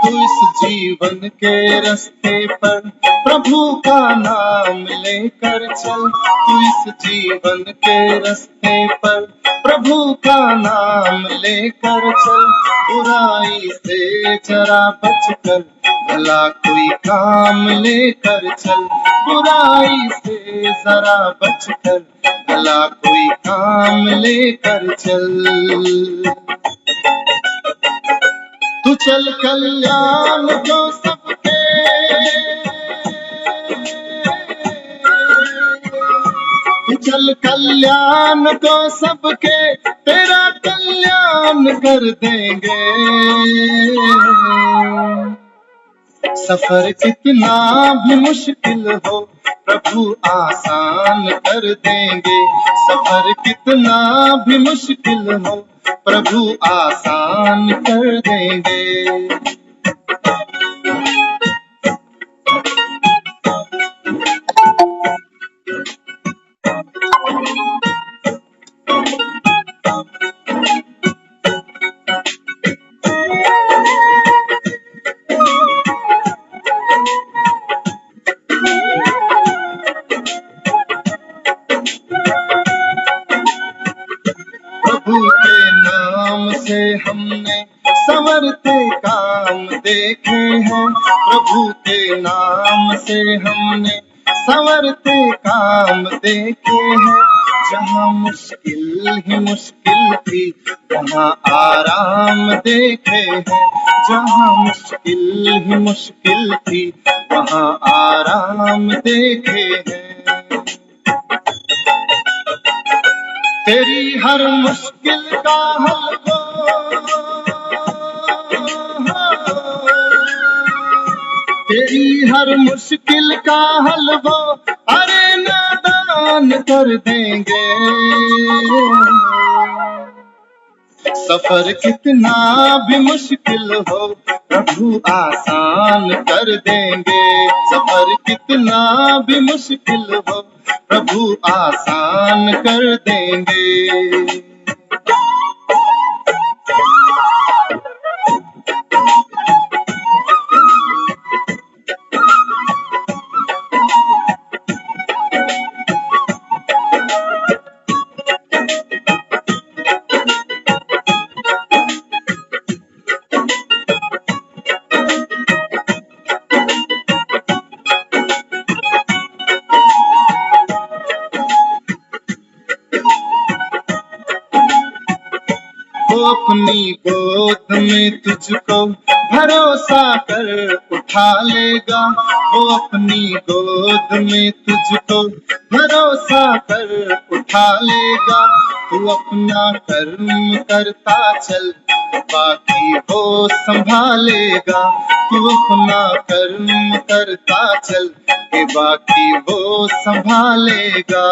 तू इस जीवन के रास्ते पर प्रभु का नाम लेकर चल। तू इस जीवन के रास्ते पर प्रभु का नाम लेकर चल। बुराई से जरा बचकर भला कोई काम लेकर चल। बुराई से जरा बचकर भला कोई काम लेकर चल। तू चल कल्याण को सबके, तू चल कल्याण को सबके, तेरा कल्याण कर देंगे। सफर कितना भी मुश्किल हो प्रभु आसान कर देंगे। सफर कितना भी मुश्किल हो प्रभु आसान कर देंगे। प्रभु के नाम से हमने संवरते काम देखे हैं। प्रभु के नाम से हमने संवरते काम देखे हैं। जहाँ मुश्किल ही मुश्किल थी वहाँ आराम देखे हैं। जहाँ मुश्किल ही मुश्किल थी वहाँ आराम देखे हैं। तेरी हर मुश्किल का हल हो, तेरी हर मुश्किल का हल वो अरे नादान कर देंगे। सफर कितना भी मुश्किल हो प्रभु आसान कर देंगे। सफर कितना भी मुश्किल हो प्रभु आसान कर देंगे। वो अपनी गोद में तुझको भरोसा कर उठा लेगा। वो अपनी गोद में तुझको भरोसा कर उठा लेगा। तू अपना कर्म करता चल बाकी वो संभालेगा। तू अपना कर्म करता चल के बाकी वो संभालेगा।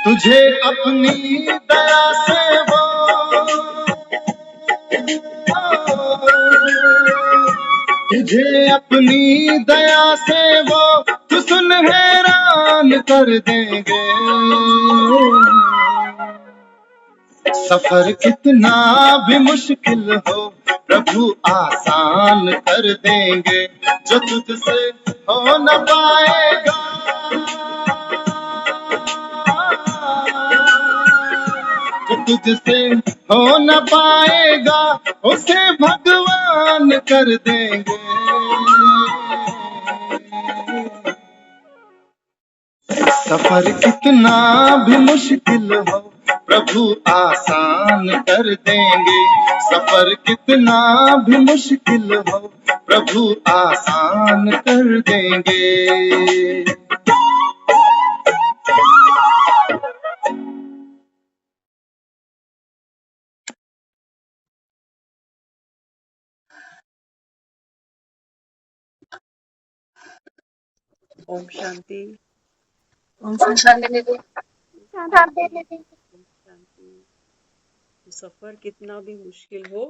तुझे अपनी दया से वो, तुझे अपनी दया से वो तू सुन हैरान कर देंगे। सफर कितना भी मुश्किल हो प्रभु आसान कर देंगे। जो तुझसे हो न पाएगा, जो तुझसे हो न पाएगा उसे भगवान कर देंगे। सफर कितना भी मुश्किल हो प्रभु आसान कर देंगे। सफर कितना भी मुश्किल हो प्रभु आसान कर देंगे। ओम शांति। ओम शांति। ओम शांति। तो सफर कितना भी मुश्किल हो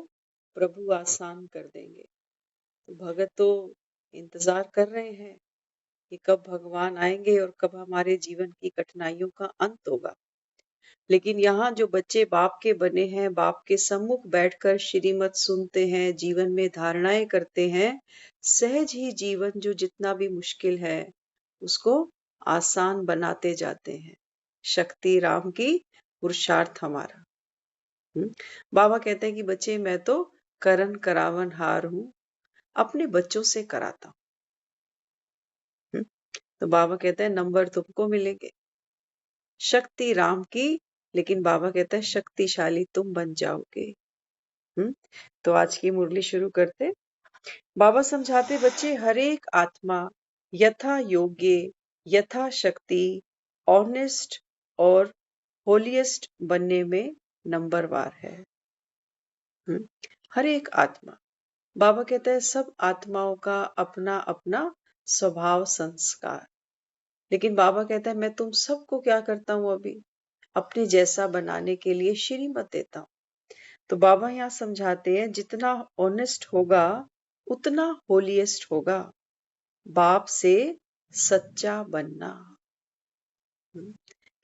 प्रभु आसान कर देंगे। तो भगत तो इंतजार कर रहे हैं कि कब भगवान आएंगे और कब हमारे जीवन की कठिनाइयों का अंत होगा। लेकिन यहाँ जो बच्चे बाप के बने हैं, बाप के सम्मुख बैठकर श्रीमत सुनते हैं, जीवन में धारणाएं करते हैं, सहज ही जीवन जो जितना भी मुश्किल है उसको आसान बनाते जाते हैं। शक्ति राम की, पुरुषार्थ हमारा। बाबा कहते हैं कि बच्चे मैं तो करन करावन हार हूं, अपने बच्चों से कराता हूं। तो बाबा कहते हैं नंबर तुमको मिलेंगे, शक्ति राम की, लेकिन बाबा कहता है शक्तिशाली तुम बन जाओगे। तो आज की मुरली शुरू करते। बाबा समझाते बच्चे हर एक आत्मा यथा योग्य, यथा शक्ति, ऑनेस्ट और होलिएस्ट बनने में नंबरवार है। हर एक आत्मा, बाबा कहता है सब आत्माओं का अपना अपना स्वभाव संस्कार, लेकिन बाबा कहता है मैं तुम सबको क्या करता हूं अभी अपने जैसा बनाने के लिए श्रीमत देता हूं। तो बाबा यहाँ समझाते हैं जितना ऑनेस्ट होगा उतना होलीएस्ट होगा, बाप से सच्चा बनना।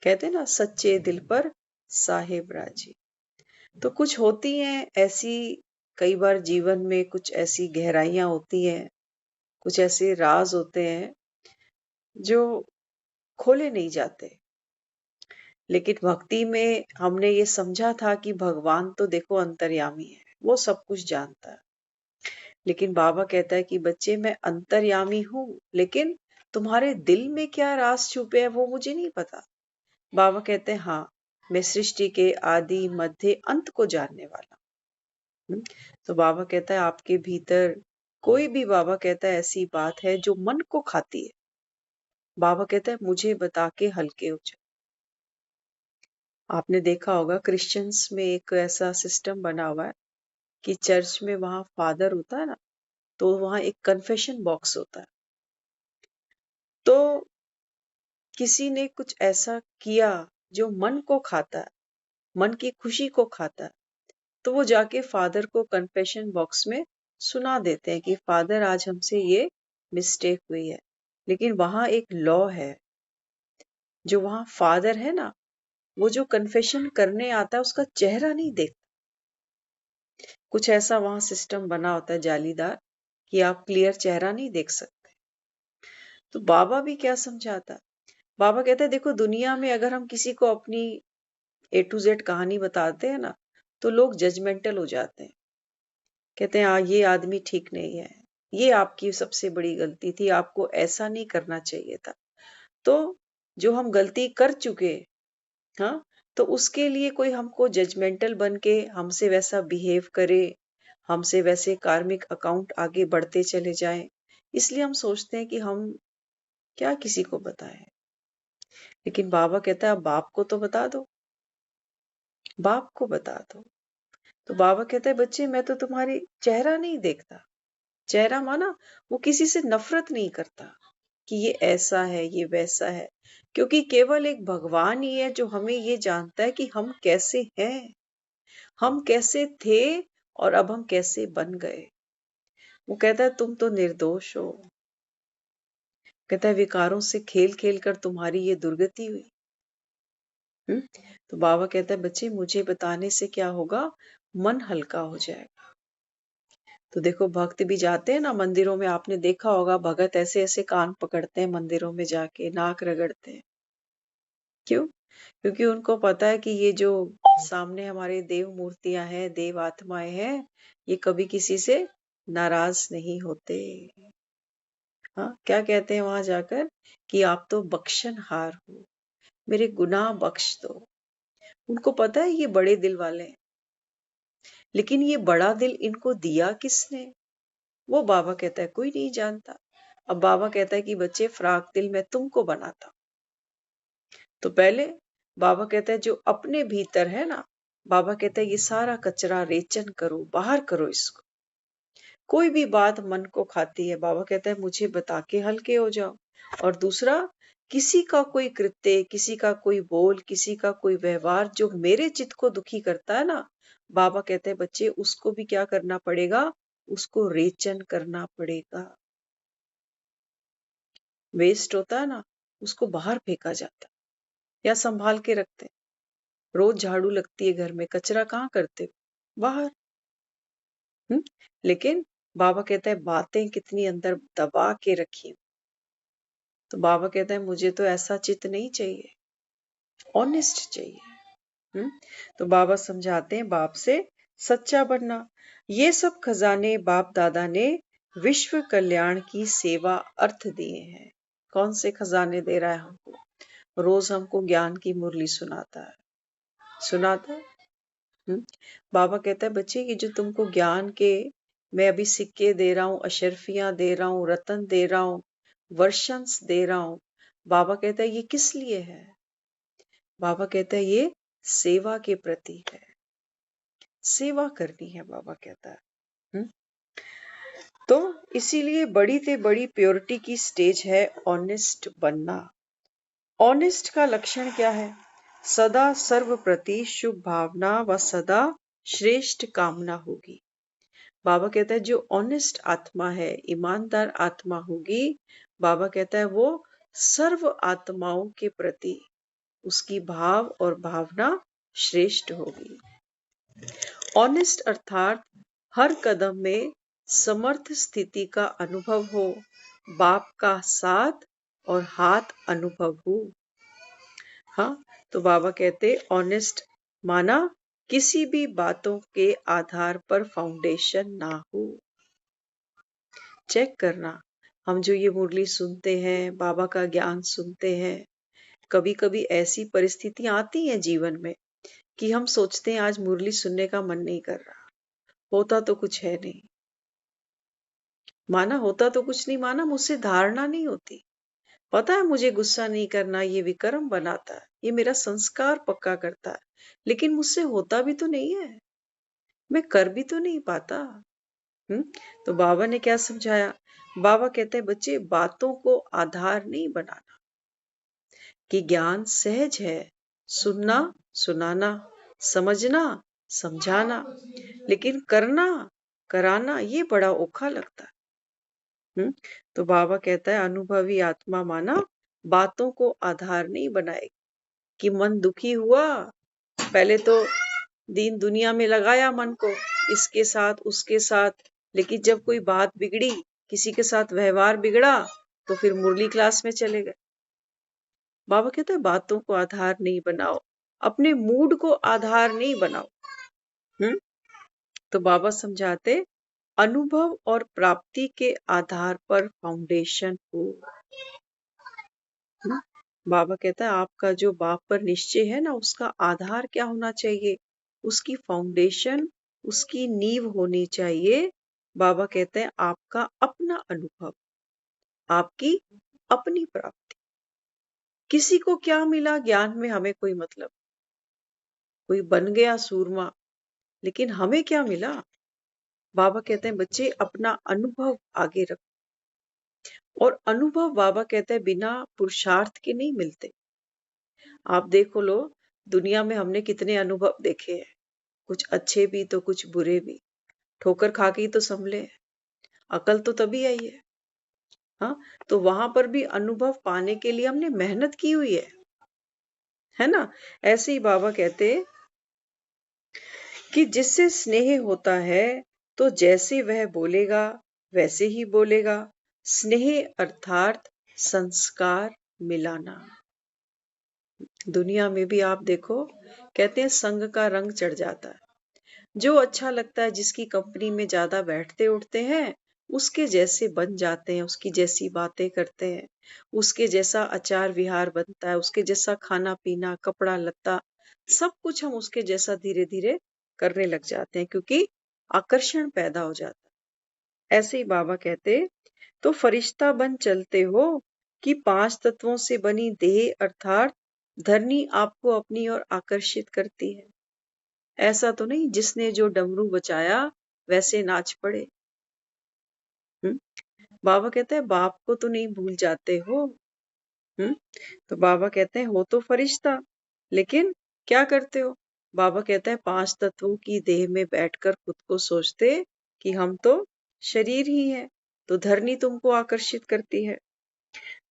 कहते ना सच्चे दिल पर साहेब राजी। तो कुछ होती हैं ऐसी, कई बार जीवन में कुछ ऐसी गहराइयां होती हैं, कुछ ऐसे राज होते हैं जो खोले नहीं जाते। लेकिन भक्ति में हमने ये समझा था कि भगवान तो देखो अंतर्यामी है, वो सब कुछ जानता है। लेकिन बाबा कहता है कि बच्चे मैं अंतर्यामी हूं, लेकिन तुम्हारे दिल में क्या राज छुपे हैं वो मुझे नहीं पता। बाबा कहते हैं हाँ, मैं सृष्टि के आदि मध्य अंत को जानने वाला हूं। तो बाबा कहता है आपके भीतर कोई भी, बाबा कहता है ऐसी बात है जो मन को खाती है, बाबा कहता है मुझे बता के हल्के हो जाओ। आपने देखा होगा क्रिश्चियंस में एक ऐसा सिस्टम बना हुआ है कि चर्च में वहां फादर होता है ना, तो वहां एक कन्फेशन बॉक्स होता है। तो किसी ने कुछ ऐसा किया जो मन को खाता है, मन की खुशी को खाता है, तो वो जाके फादर को कन्फेशन बॉक्स में सुना देते हैं कि फादर आज हमसे ये मिस्टेक हुई है। लेकिन वहां एक लॉ है, जो वहां फादर है ना, वो जो कन्फेशन करने आता है उसका चेहरा नहीं देखता। कुछ ऐसा वहां सिस्टम बना होता है जालीदार कि आप क्लियर चेहरा नहीं देख सकते। तो बाबा भी क्या समझाता, बाबा कहता है देखो दुनिया में अगर हम किसी को अपनी A to Z कहानी बताते हैं ना, तो लोग जजमेंटल हो जाते हैं, कहते हैं हाँ ये आदमी ठीक नहीं है, ये आपकी सबसे बड़ी गलती थी, आपको ऐसा नहीं करना चाहिए था। तो जो हम गलती कर चुके, हाँ, तो उसके लिए कोई हमको जजमेंटल बन के हमसे वैसा बिहेव करे, हमसे वैसे कार्मिक अकाउंट आगे बढ़ते चले जाएं, इसलिए हम सोचते हैं कि हम क्या किसी को बताएं। लेकिन बाबा कहता है अब बाप को तो बता दो, बाप को बता दो। तो बाबा कहता है बच्चे मैं तो तुम्हारी चेहरा नहीं देखता, चेहरा माना वो किसी से नफरत नहीं करता कि ये ऐसा है ये वैसा है, क्योंकि केवल एक भगवान ही है जो हमें ये जानता है कि हम कैसे हैं, हम कैसे थे और अब हम कैसे बन गए। वो कहता है तुम तो निर्दोष हो, कहता है विकारों से खेल खेल कर तुम्हारी ये दुर्गति हुई। तो बाबा कहता है बच्चे मुझे बताने से क्या होगा, मन हल्का हो जाएगा। तो देखो भक्त भी जाते हैं ना मंदिरों में, आपने देखा होगा भगत ऐसे ऐसे कान पकड़ते हैं मंदिरों में जाके, नाक रगड़ते हैं। क्यों? क्योंकि उनको पता है कि ये जो सामने हमारे देव मूर्तियां हैं, देव आत्माएं हैं, ये कभी किसी से नाराज नहीं होते। हाँ, क्या कहते हैं वहां जाकर कि आप तो बख्शनहार हो, मेरे गुनाह बख्श दो। उनको पता है ये बड़े दिल वाले हैं, लेकिन ये बड़ा दिल इनको दिया किसने, वो बाबा कहता है कोई नहीं जानता। अब बाबा कहता है कि बच्चे फ्राक दिल मैं तुमको बनाता। तो पहले बाबा कहता है जो अपने भीतर है ना, बाबा कहता है ये सारा कचरा रेचन करो, बाहर करो इसको। कोई भी बात मन को खाती है, बाबा कहता है मुझे बता के हल्के हो जाओ। और दूसरा, किसी का कोई कृत्य, किसी का कोई बोल, किसी का कोई व्यवहार जो मेरे चित्त को दुखी करता है ना, बाबा कहते हैं बच्चे उसको भी क्या करना पड़ेगा, उसको रेचन करना पड़ेगा। वेस्ट होता है ना, उसको बाहर फेंका जाता है या संभाल के रखते हैं। रोज झाड़ू लगती है घर में, कचरा कहाँ करते हो? बाहर। लेकिन बाबा कहता है बातें कितनी अंदर दबा के रखी। तो बाबा कहता है मुझे तो ऐसा चित्त नहीं चाहिए, ऑनेस्ट चाहिए। तो बाबा समझाते हैं बाप से सच्चा बनना। ये सब खजाने बाप दादा ने विश्व कल्याण की सेवा अर्थ दिए हैं। कौन से खजाने दे रहा है हमको? रोज हमको ज्ञान की मुरली सुनाता है। बाबा कहता है बच्चे ये जो तुमको ज्ञान के मैं अभी सिक्के दे रहा हूँ, अशरफियां दे रहा हूँ, रतन दे रहा हूँ, वर्षंस दे रहा हूँ, बाबा कहता है ये किस लिए है? बाबा कहता है ये सेवा के प्रति है, सेवा करनी है, बाबा कहता है। तो इसीलिए बड़ी से बड़ी प्योरिटी की स्टेज है ऑनेस्ट बनना। ऑनेस्ट का लक्षण क्या है? सदा सर्व प्रति शुभ भावना व सदा श्रेष्ठ कामना होगी। बाबा कहता है जो ऑनेस्ट आत्मा है, ईमानदार आत्मा होगी, बाबा कहता है वो सर्व आत्माओं के प्रति उसकी भाव और भावना श्रेष्ठ होगी। ऑनेस्ट अर्थात हर कदम में समर्थ स्थिति का अनुभव हो, बाप का साथ और हाथ अनुभव हो। हाँ, तो बाबा कहते ऑनेस्ट माना किसी भी बातों के आधार पर फाउंडेशन ना हो। चेक करना, हम जो ये मुरली सुनते हैं, बाबा का ज्ञान सुनते हैं, कभी कभी ऐसी परिस्थितियां आती हैं जीवन में कि हम सोचते हैं आज मुरली सुनने का मन नहीं कर रहा, होता तो कुछ है नहीं, माना होता तो कुछ नहीं, माना मुझसे धारणा नहीं होती, पता है मुझे गुस्सा नहीं करना, ये विक्रम बनाता है, ये मेरा संस्कार पक्का करता है, लेकिन मुझसे होता भी तो नहीं है, मैं कर भी तो नहीं पाता। तो बाबा ने क्या समझाया? बाबा कहते हैं बच्चे बातों को आधार नहीं बनाना, कि ज्ञान सहज है, सुनना, सुनाना, समझना, समझाना, लेकिन करना, कराना ये बड़ा औखा लगता है। तो बाबा कहता है अनुभवी आत्मा माना बातों को आधार नहीं बनाए, कि मन दुखी हुआ, पहले तो दीन दुनिया में लगाया मन को, इसके साथ उसके साथ, लेकिन जब कोई बात बिगड़ी, किसी के साथ व्यवहार बिगड़ा, तो फिर मुरली क्लास में चले गए। बाबा कहते हैं बातों को आधार नहीं बनाओ, अपने मूड को आधार नहीं बनाओ। तो बाबा समझाते अनुभव और प्राप्ति के आधार पर फाउंडेशन हो। बाबा कहता है आपका जो बाप पर निश्चय है ना, उसका आधार क्या होना चाहिए? उसकी फाउंडेशन, उसकी नींव होनी चाहिए। बाबा कहते हैं आपका अपना अनुभव, आपकी अपनी प्राप्ति। किसी को क्या मिला ज्ञान में हमें कोई मतलब, कोई बन गया सूरमा, लेकिन हमें क्या मिला? बाबा कहते हैं बच्चे अपना अनुभव आगे रखो, और अनुभव बाबा कहते हैं बिना पुरुषार्थ के नहीं मिलते। आप देखो लो, दुनिया में हमने कितने अनुभव देखे हैं, कुछ अच्छे भी तो कुछ बुरे भी, ठोकर खा के ही तो संभले हैं, अकल तो तभी आई है। हाँ, तो वहां पर भी अनुभव पाने के लिए हमने मेहनत की हुई है ना। ऐसे ही बाबा कहते कि जिससे स्नेह होता है तो जैसे वह बोलेगा वैसे ही बोलेगा। स्नेह अर्थात संस्कार मिलाना। दुनिया में भी आप देखो, कहते हैं संग का रंग चढ़ जाता है, जो अच्छा लगता है, जिसकी कंपनी में ज्यादा बैठते उठते हैं, उसके जैसे बन जाते हैं, उसकी जैसी बातें करते हैं, उसके जैसा आचार विहार बनता है, उसके जैसा खाना पीना, कपड़ा लत्ता, सब कुछ हम उसके जैसा धीरे धीरे करने लग जाते हैं, क्योंकि आकर्षण पैदा हो जाता है। ऐसे ही बाबा कहते तो फरिश्ता बन चलते हो कि 5 तत्वों से बनी देह अर्थात धरनी आपको अपनी ओर आकर्षित करती है। ऐसा तो नहीं जिसने जो डमरू बचाया वैसे नाच पड़े। बाबा कहते हैं बाप को तो नहीं भूल जाते हो। तो बाबा कहते हैं हो तो फरिश्ता, लेकिन क्या करते हो? बाबा कहते हैं 5 तत्वों की देह में बैठकर खुद को सोचते कि हम तो शरीर ही है, तो धरनी तुमको आकर्षित करती है।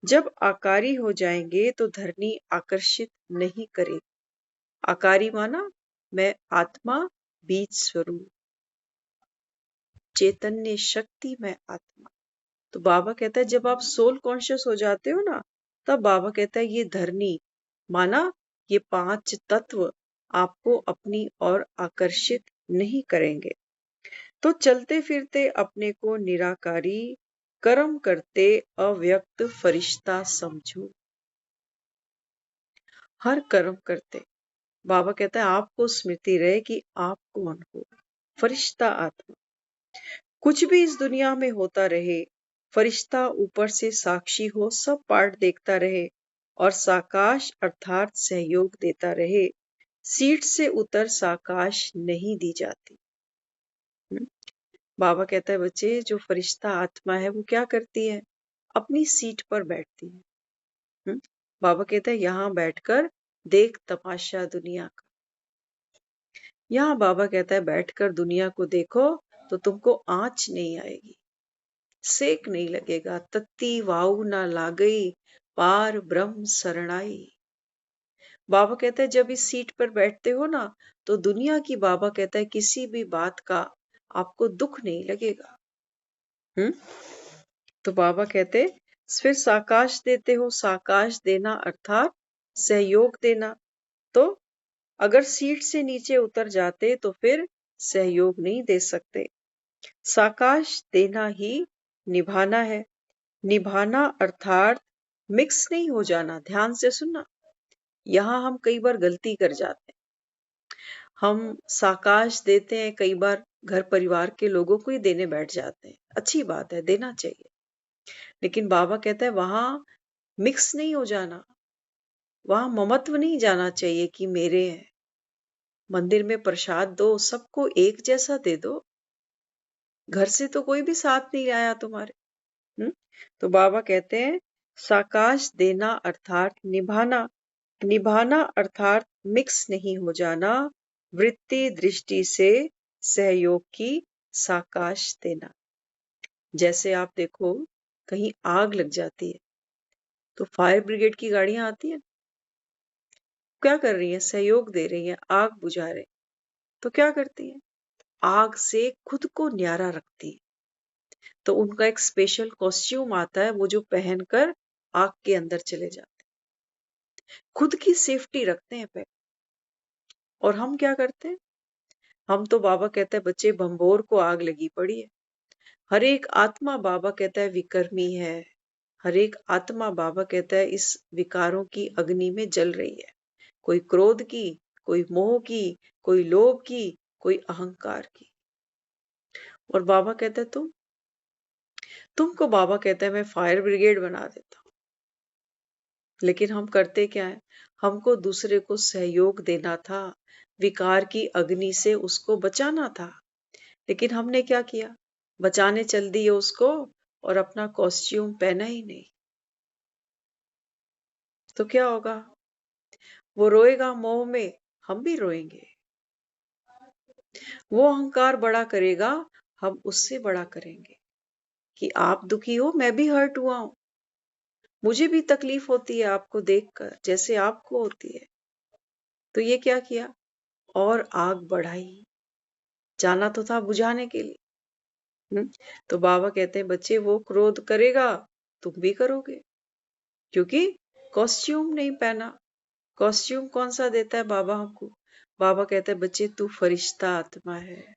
जब आकारी हो जाएंगे तो धरनी आकर्षित नहीं करेगी। आकारी माना मैं आत्मा, बीज स्वरूप, चैतन्य शक्ति मैं आत्मा। तो बाबा कहता है जब आप सोल कॉन्शियस हो जाते हो ना, तब बाबा कहता है ये धरनी माना ये 5 तत्व आपको अपनी ओर आकर्षित नहीं करेंगे। तो चलते फिरते अपने को निराकारी, कर्म करते अव्यक्त फरिश्ता समझो। हर कर्म करते बाबा कहता है आपको स्मृति रहे कि आप कौन हो, फरिश्ता आत्मा। कुछ भी इस दुनिया में होता रहे, फरिश्ता ऊपर से साक्षी हो सब पार्ट देखता रहे और साकाश अर्थात सहयोग देता रहे। सीट से उतर साकाश नहीं दी जाती। बाबा कहता है बच्चे जो फरिश्ता आत्मा है वो क्या करती है, अपनी सीट पर बैठती है। बाबा कहता है यहाँ बैठकर देख तमाशा दुनिया का। यहाँ बाबा कहता है बैठकर दुनिया को देखो तो तुमको आंच नहीं आएगी, सेक नहीं लगेगा। तत्ती वाऊ ना लागई, पार ब्रह्म शरणाई। बाबा कहता है जब इस सीट पर बैठते हो ना, तो दुनिया की बाबा कहता है किसी भी बात का आपको दुख नहीं लगेगा। तो बाबा कहते फिर साकाश देते हो। साकाश देना अर्थात सहयोग देना। तो अगर सीट से नीचे उतर जाते तो फिर सहयोग नहीं दे सकते। साकाश देना ही निभाना है। निभाना अर्थात मिक्स नहीं हो जाना। ध्यान से सुनना, यहाँ हम कई बार गलती कर जाते हैं। हम साकाश देते हैं, कई बार घर परिवार के लोगों को ही देने बैठ जाते हैं। अच्छी बात है, देना चाहिए, लेकिन बाबा कहता है वहां मिक्स नहीं हो जाना, वहां ममत्व नहीं जाना चाहिए कि मेरे हैं। मंदिर में प्रसाद दो, सबको एक जैसा दे दो। घर से तो कोई भी साथ नहीं आया तुम्हारे। तो बाबा कहते हैं साकाश देना अर्थात निभाना। निभाना अर्थात मिक्स नहीं हो जाना। वृत्ति दृष्टि से सहयोग की साकाश देना। जैसे आप देखो कहीं आग लग जाती है तो फायर ब्रिगेड की गाड़ियां आती है, क्या कर रही है, सहयोग दे रही है, आग बुझा रहे। तो क्या करती है, आग से खुद को न्यारा रखती है। तो उनका एक स्पेशल कॉस्ट्यूम आता है वो जो पहनकर आग के अंदर चले जाते हैं, खुद की सेफ्टी रखते हैं पे। और हम क्या करते हैं, हम तो बाबा कहता है बच्चे भंबोर को आग लगी पड़ी है। हर एक आत्मा बाबा कहता है विकर्मी है। हर एक आत्मा बाबा कहता है इस विकारों की अग्नि में जल रही है। कोई क्रोध की, कोई मोह की, कोई लोभ की, कोई अहंकार की। और बाबा कहता है तुमको बाबा कहता है मैं फायर ब्रिगेड बना देता हूं। लेकिन हम करते क्या है, हमको दूसरे को सहयोग देना था, विकार की अग्नि से उसको बचाना था। लेकिन हमने क्या किया, बचाने चल दिए उसको और अपना कॉस्ट्यूम पहना ही नहीं। तो क्या होगा, वो रोएगा मोह में, हम भी रोएंगे। वो अहंकार बड़ा करेगा, हम उससे बड़ा करेंगे कि आप दुखी हो, मैं भी हर्ट हुआ हूं, मुझे भी तकलीफ होती है आपको देखकर जैसे आपको होती है। तो ये क्या किया, और आग बढ़ाई। जाना तो था बुझाने के लिए। तो बाबा कहते हैं बच्चे वो क्रोध करेगा, तुम भी करोगे, क्योंकि कॉस्ट्यूम नहीं पहना। कॉस्ट्यूम कौन सा देता है बाबा हमको, बाबा कहता है बच्चे तू फरिश्ता आत्मा है।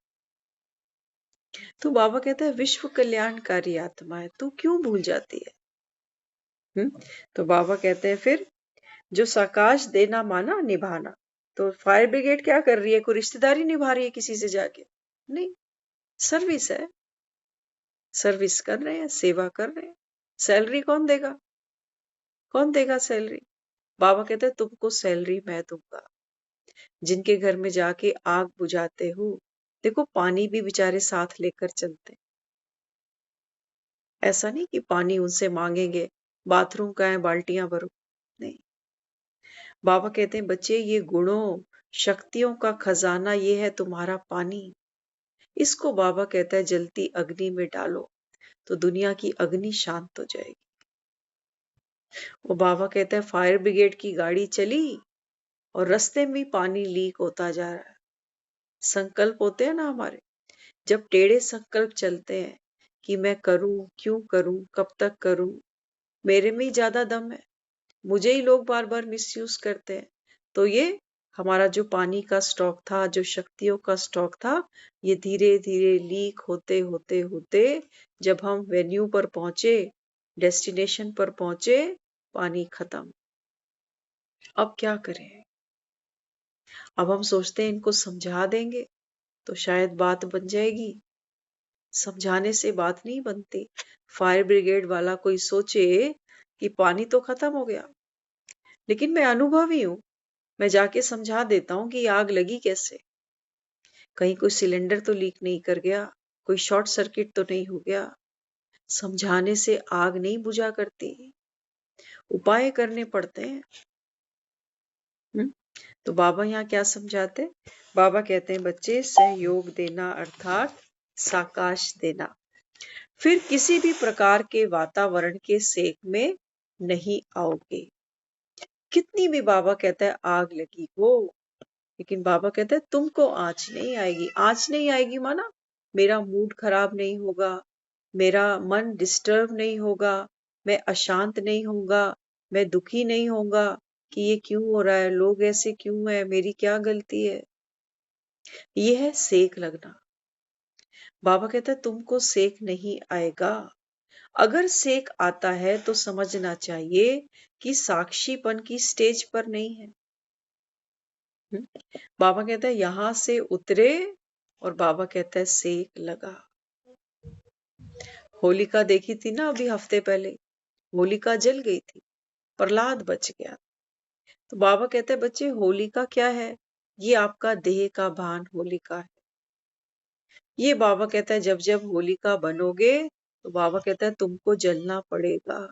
तो बाबा कहता है विश्व कल्याणकारी आत्मा है, तू क्यों भूल जाती है। तो बाबा कहते हैं फिर जो साकाश देना माना निभाना। तो फायर ब्रिगेड क्या कर रही है, कोई रिश्तेदारी निभा रही है किसी से जाके, नहीं, सर्विस है, सर्विस कर रहे हैं, सेवा कर रहे हैं। सैलरी कौन देगा, कौन देगा सैलरी, बाबा कहते हैं तुमको सैलरी मैं दूंगा। जिनके घर में जाके आग बुझाते हो, देखो पानी भी बेचारे साथ लेकर चलते, ऐसा नहीं कि पानी उनसे मांगेंगे, बाथरूम का है बाल्टियां भरो, नहीं। बाबा कहते हैं बच्चे ये गुणों शक्तियों का खजाना ये है तुम्हारा पानी। इसको बाबा कहता है जलती अग्नि में डालो तो दुनिया की अग्नि शांत हो जाएगी। वो बाबा कहता है फायर ब्रिगेड की गाड़ी चली और रास्ते में भी पानी लीक होता जा रहा है। संकल्प होते हैं ना हमारे, जब टेढ़े संकल्प चलते हैं कि मैं करूं, क्यों करूं, कब तक करूं, मेरे में ही ज्यादा दम है, मुझे ही लोग बार बार मिसयूज करते हैं, तो ये हमारा जो पानी का स्टॉक था, जो शक्तियों का स्टॉक था, ये धीरे धीरे लीक होते होते होते जब हम वेन्यू पर पहुंचे, डेस्टिनेशन पर पहुंचे, पानी खत्म। अब क्या करें? अब हम सोचते हैं इनको समझा देंगे तो शायद बात बन जाएगी। समझाने से बात नहीं बनती। फायर ब्रिगेड वाला कोई सोचे कि पानी तो खत्म हो गया, लेकिन मैं अनुभवी हूं, मैं जाके समझा देता हूँ कि आग लगी कैसे। कहीं कोई सिलेंडर तो लीक नहीं कर गया, कोई शॉर्ट सर्किट तो नहीं हो गया। समझाने से आग नहीं बुझा करती, उपाय करने पड़ते हैं। हम्म? तो बाबा यहाँ क्या समझाते? बाबा कहते हैं बच्चे, सहयोग देना अर्थात साकाश देना। फिर किसी भी प्रकार के वातावरण के सेक में नहीं आओगे। कितनी भी बाबा कहता है आग लगी हो, लेकिन बाबा कहता है तुमको आंच नहीं आएगी। आंच नहीं आएगी माना मेरा मूड खराब नहीं होगा, मेरा मन डिस्टर्ब नहीं होगा, मैं अशांत नहीं होगा, मैं दुखी नहीं होगा कि ये क्यों हो रहा है, लोग ऐसे क्यों है, मेरी क्या गलती है। ये है सेक लगना। बाबा कहता है तुमको सेक नहीं आएगा। अगर सेक आता है तो समझना चाहिए कि साक्षीपन की स्टेज पर नहीं है। बाबा कहता है यहां से उतरे और बाबा कहता है सेक लगा। होलिका देखी थी ना अभी हफ्ते पहले, होलिका जल गई थी, प्रहलाद बच गया। तो बाबा कहते हैं बच्चे होलिका क्या है? ये आपका देह का भान होलिका है। ये बाबा कहता है जब जब होलिका बनोगे तो बाबा कहता है तुमको जलना पड़ेगा,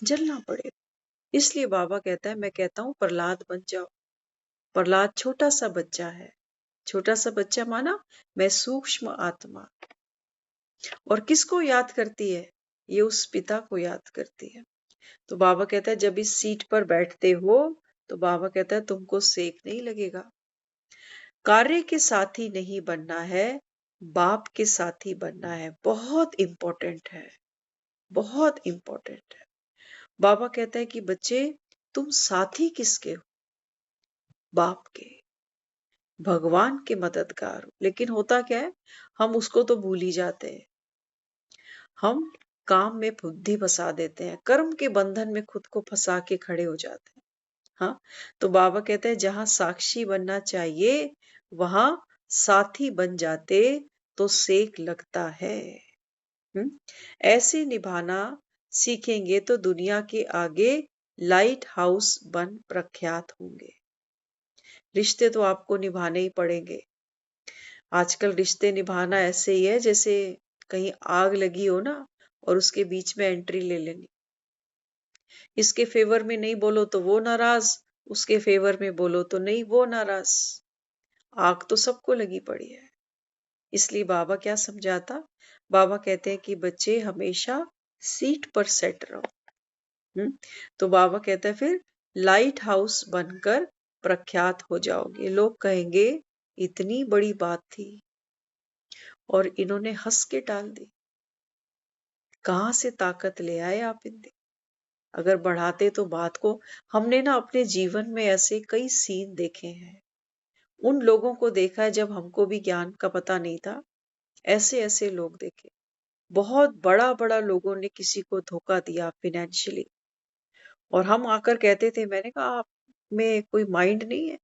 जलना पड़ेगा। इसलिए बाबा कहता है, मैं कहता हूं प्रहलाद बन जाओ। प्रहलाद छोटा सा बच्चा है, छोटा सा बच्चा माना मैं सूक्ष्म आत्मा। और किसको याद करती है? ये उस पिता को याद करती है। तो बाबा कहता है जब इस सीट पर बैठते हो तो बाबा कहता है तुमको सेक नहीं लगेगा। कार्य के साथी नहीं बनना है, बाप के साथी बनना है। बहुत इंपॉर्टेंट है, बहुत इंपॉर्टेंट है। बाबा कहता है कि बच्चे तुम साथी किसके हो? बाप के, भगवान के मददगार हो। लेकिन होता क्या है, हम उसको तो भूल ही जाते हैं। हम काम में बुद्धि फंसा देते हैं, कर्म के बंधन में खुद को फंसा के खड़े हो जाते हैं। हाँ, तो बाबा कहते हैं जहां साक्षी बनना चाहिए वहां साथी बन जाते तो सेक लगता है। ऐसे निभाना सीखेंगे तो दुनिया के आगे लाइट हाउस बन प्रख्यात होंगे। रिश्ते तो आपको निभाने ही पड़ेंगे। आजकल रिश्ते निभाना ऐसे ही है जैसे कहीं आग लगी हो ना और उसके बीच में एंट्री ले लेनी। इसके फेवर में नहीं बोलो तो वो नाराज, उसके फेवर में बोलो तो नहीं वो नाराज। आग तो सबको लगी पड़ी है। इसलिए बाबा क्या समझाता? बाबा कहते हैं कि बच्चे हमेशा सीट पर सेट रहो। तो बाबा कहता है फिर लाइट हाउस बनकर प्रख्यात हो जाओगे। लोग कहेंगे इतनी बड़ी बात थी और इन्होंने हंस के टाल दी। कहां से ताकत ले आए आप इनमें? अगर बढ़ाते तो बात को। हमने ना अपने जीवन में ऐसे कई सीन देखे हैं। उन लोगों को देखा है जब हमको भी ज्ञान का पता नहीं था। ऐसे ऐसे लोग देखे, बहुत बड़ा बड़ा लोगों ने किसी को धोखा दिया फाइनेंशियली, और हम आकर कहते थे, मैंने कहा आप में कोई माइंड नहीं है?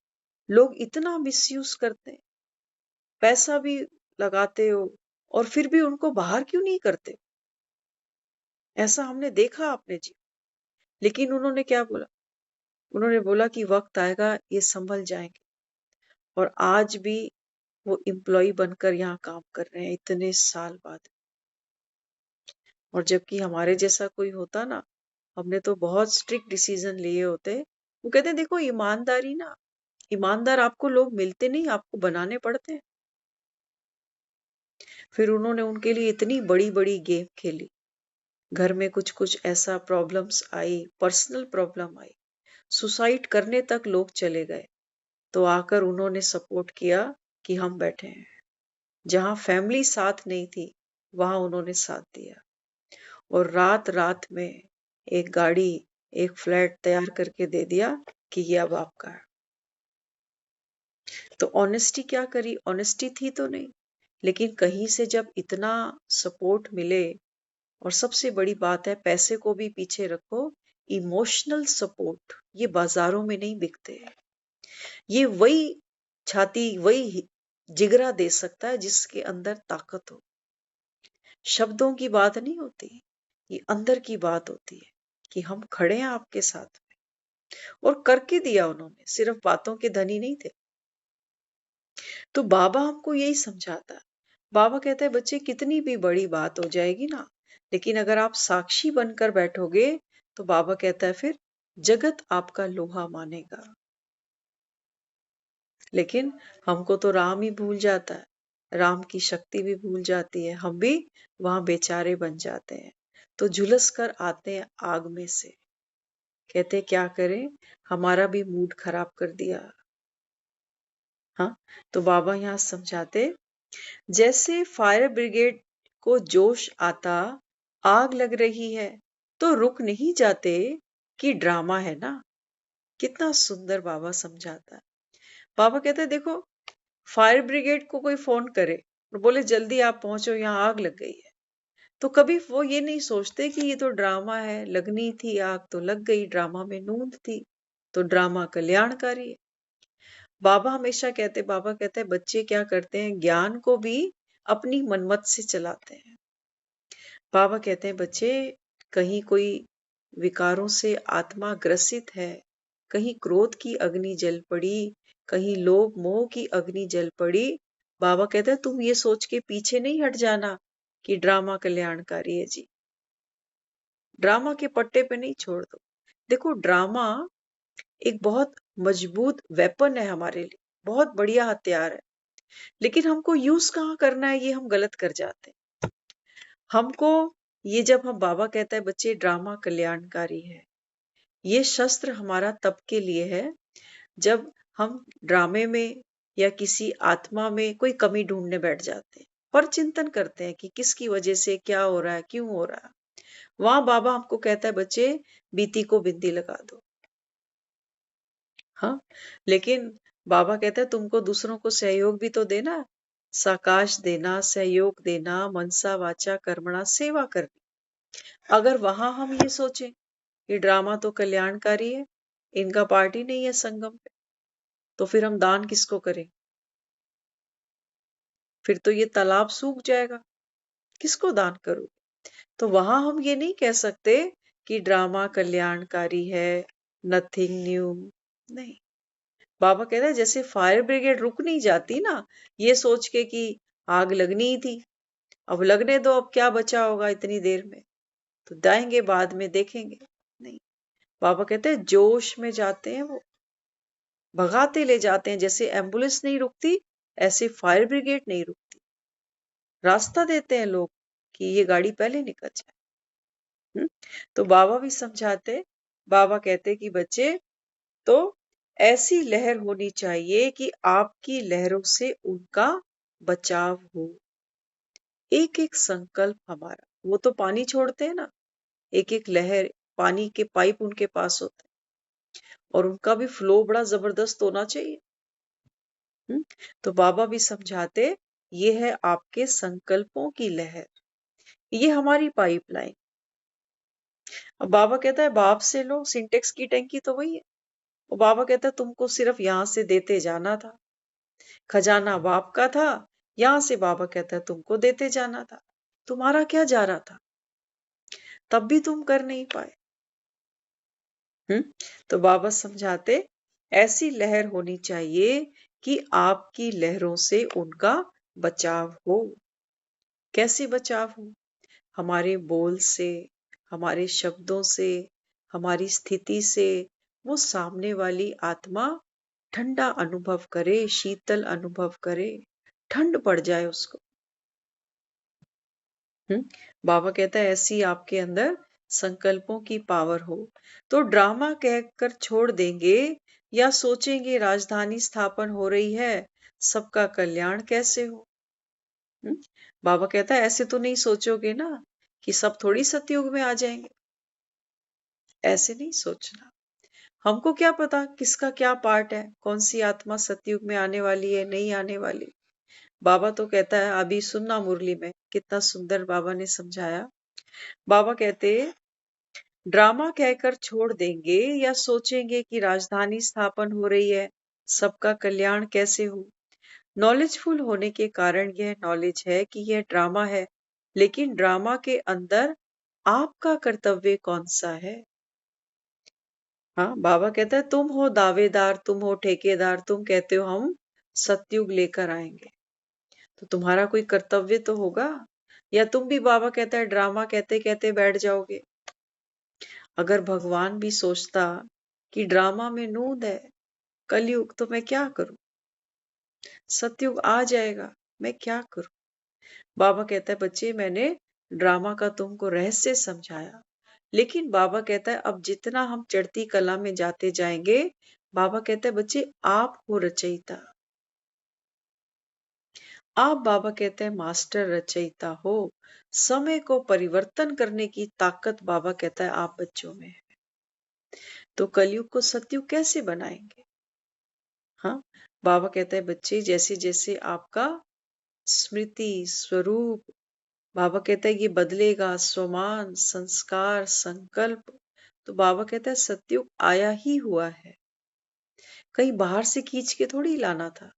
लोग इतना मिसयूज करते हैं, पैसा भी लगाते हो और फिर भी उनको बाहर क्यों नहीं करते? ऐसा हमने देखा अपने जीवन। लेकिन उन्होंने क्या बोला? उन्होंने बोला कि वक्त आएगा ये संभल जाएंगे। और आज भी वो एम्प्लॉय बनकर यहाँ काम कर रहे हैं इतने साल बाद। और जबकि हमारे जैसा कोई होता ना, हमने तो बहुत स्ट्रिक्ट डिसीजन लिए होते। वो कहते हैं देखो ईमानदारी ना, ईमानदार आपको लोग मिलते नहीं, आपको बनाने पड़ते हैं। फिर उन्होंने उनके लिए इतनी बड़ी बड़ी गेम खेली। घर में कुछ कुछ ऐसा प्रॉब्लम्स आई, पर्सनल प्रॉब्लम आई, सुसाइड करने तक लोग चले गए, तो आकर उन्होंने सपोर्ट किया कि हम बैठे हैं। जहां फैमिली साथ नहीं थी, वहां उन्होंने साथ दिया और रात रात में एक गाड़ी, एक फ्लैट तैयार करके दे दिया कि ये अब आपका है। तो ऑनेस्टी क्या करी? ऑनेस्टी थी तो नहीं, लेकिन कहीं से जब इतना सपोर्ट मिले, और सबसे बड़ी बात है, पैसे को भी पीछे रखो, इमोशनल सपोर्ट ये बाजारों में नहीं बिकते। ये वही छाती, वही जिगरा दे सकता है जिसके अंदर ताकत हो। शब्दों की बात नहीं होती, ये अंदर की बात होती है कि हम खड़े हैं आपके साथ में। और करके दिया उन्होंने, सिर्फ बातों के धनी नहीं थे। तो बाबा हमको यही समझाता है। बाबा कहता है बच्चे कितनी भी बड़ी बात हो जाएगी ना, लेकिन अगर आप साक्षी बनकर बैठोगे तो बाबा कहता है फिर जगत आपका लोहा मानेगा। लेकिन हमको तो राम ही भूल जाता है, राम की शक्ति भी भूल जाती है, हम भी वहां बेचारे बन जाते हैं। तो झुलस कर आते हैं आग में से, कहते क्या करें, हमारा भी मूड खराब कर दिया। हाँ, तो बाबा यहाँ समझाते, जैसे फायर ब्रिगेड को जोश आता, आग लग रही है तो रुक नहीं जाते कि ड्रामा है ना। कितना सुंदर बाबा समझाता है। बाबा कहते हैं देखो, फायर ब्रिगेड को कोई फोन करे और बोले जल्दी आप पहुंचो, यहाँ आग लग गई है, तो कभी वो ये नहीं सोचते कि ये तो ड्रामा है, लगनी थी आग तो लग गई, ड्रामा में नूंद थी, तो ड्रामा कल्याणकारी है। बाबा कहते हैं बच्चे क्या करते हैं, ज्ञान को भी अपनी मनमत से चलाते हैं। बाबा कहते हैं बच्चे, कहीं कोई विकारों से आत्मा ग्रसित है, कहीं क्रोध की अग्नि जल पड़ी, कहीं लोभ मोह की अग्नि जल पड़ी, बाबा कहते हैं तुम ये सोच के पीछे नहीं हट जाना कि ड्रामा कल्याणकारी है जी। ड्रामा के पट्टे पे नहीं छोड़ दो। देखो, ड्रामा एक बहुत मजबूत वेपन है हमारे लिए, बहुत बढ़िया हथियार है, लेकिन हमको यूज कहाँ करना है ये हम गलत कर जाते हैं। हमको ये, जब हम बाबा कहता है बच्चे ड्रामा कल्याणकारी है, ये शस्त्र हमारा तब के लिए है जब हम ड्रामे में या किसी आत्मा में कोई कमी ढूंढने बैठ जाते हैं और चिंतन करते हैं कि किसकी वजह से क्या हो रहा है, क्यों हो रहा है। वहां बाबा हमको कहता है बच्चे बीती को बिंदी लगा दो। हाँ, लेकिन बाबा कहता है तुमको दूसरों को सहयोग भी तो देना, साकाश देना, सहयोग देना, मनसा वाचा कर्मणा सेवा करनी। अगर वहां हम ये सोचें कि ड्रामा तो कल्याणकारी है, इनका पार्टी नहीं है संगम पे, तो फिर हम दान किसको करें? फिर तो ये तालाब सूख जाएगा, किसको दान करो? तो वहां हम ये नहीं कह सकते कि ड्रामा कल्याणकारी है, नथिंग न्यू। नहीं, बाबा कहता है जैसे फायर ब्रिगेड रुक नहीं जाती ना, ये सोच के कि आग लगनी ही थी, अब लगने दो, अब क्या बचा होगा इतनी देर में, तो जाएंगे बाद में देखेंगे। नहीं, बाबा कहते हैं जोश में जाते हैं वो, भगाते ले जाते हैं। जैसे एम्बुलेंस नहीं रुकती, ऐसे फायर ब्रिगेड नहीं रुकती, रास्ता देते हैं लोग कि ये गाड़ी पहले निकल जाए। तो बाबा भी समझाते, बाबा कहते कि बच्चे, तो ऐसी लहर होनी चाहिए कि आपकी लहरों से उनका बचाव हो। एक एक संकल्प हमारा, वो तो पानी छोड़ते हैं ना, एक एक लहर, पानी के पाइप उनके पास होते हैं और उनका भी फ्लो बड़ा जबरदस्त होना चाहिए। तो बाबा भी समझाते, ये है आपके संकल्पों की लहर, ये हमारी पाइपलाइन। अब बाबा कहता है बाप से लो, सिंटेक्स की टैंकी तो वही है। और बाबा कहता है तुमको सिर्फ यहां से देते जाना था, खजाना बाप का था, यहां से बाबा कहता है तुमको देते जाना था, तुम्हारा क्या जा रहा था, तब भी तुम कर नहीं पाए। तो बाबा समझाते, ऐसी लहर होनी चाहिए कि आपकी लहरों से उनका बचाव हो। कैसे बचाव हो? हमारे बोल से, हमारे शब्दों से, हमारी स्थिति से वो सामने वाली आत्मा ठंडा अनुभव करे, शीतल अनुभव करे, ठंड पड़ जाए उसको। बाबा कहता है ऐसी आपके अंदर संकल्पों की पावर हो, तो ड्रामा कहकर छोड़ देंगे या सोचेंगे राजधानी स्थापन हो रही है, सबका कल्याण कैसे हो। हम्म? बाबा कहता है ऐसे तो नहीं सोचोगे ना कि सब थोड़ी सतयुग में आ जाएंगे, ऐसे नहीं सोचना। हमको क्या पता किसका क्या पार्ट है, कौन सी आत्मा सतयुग में आने वाली है नहीं आने वाली। बाबा तो कहता है, अभी सुनना मुरली में कितना सुंदर बाबा ने समझाया। बाबा कहते ड्रामा कहकर छोड़ देंगे या सोचेंगे कि राजधानी स्थापन हो रही है, सबका कल्याण कैसे हो। नॉलेजफुल होने के कारण यह नॉलेज है कि यह ड्रामा है, लेकिन ड्रामा के अंदर आपका कर्तव्य कौन सा है। हाँ, बाबा कहता है तुम हो दावेदार, तुम हो ठेकेदार, तुम कहते हो हम सतयुग लेकर आएंगे, तो तुम्हारा कोई कर्तव्य तो होगा, या तुम भी बाबा कहता है ड्रामा कहते कहते बैठ जाओगे। अगर भगवान भी सोचता कि ड्रामा में नूंद है, कलयुग, तो मैं क्या करूं, सतयुग आ जाएगा, मैं क्या करूं। बाबा कहता है बच्चे मैंने ड्रामा का तुमको रहस्य समझाया, लेकिन बाबा कहता है अब जितना हम चढ़ती कला में जाते जाएंगे, बाबा कहता है बच्चे आप हो रचयिता, आप बाबा कहते हैं मास्टर रचयिता हो। समय को परिवर्तन करने की ताकत बाबा कहता है आप बच्चों में है, तो कलयुग को सतयुग कैसे बनाएंगे। हाँ, बाबा कहता है बच्चे जैसे जैसे आपका स्मृति स्वरूप, बाबा कहता है ये बदलेगा, स्वमान संस्कार संकल्प, तो बाबा कहता है सतयुग आया ही हुआ है, कहीं बाहर से खींच के थोड़ी लाना था।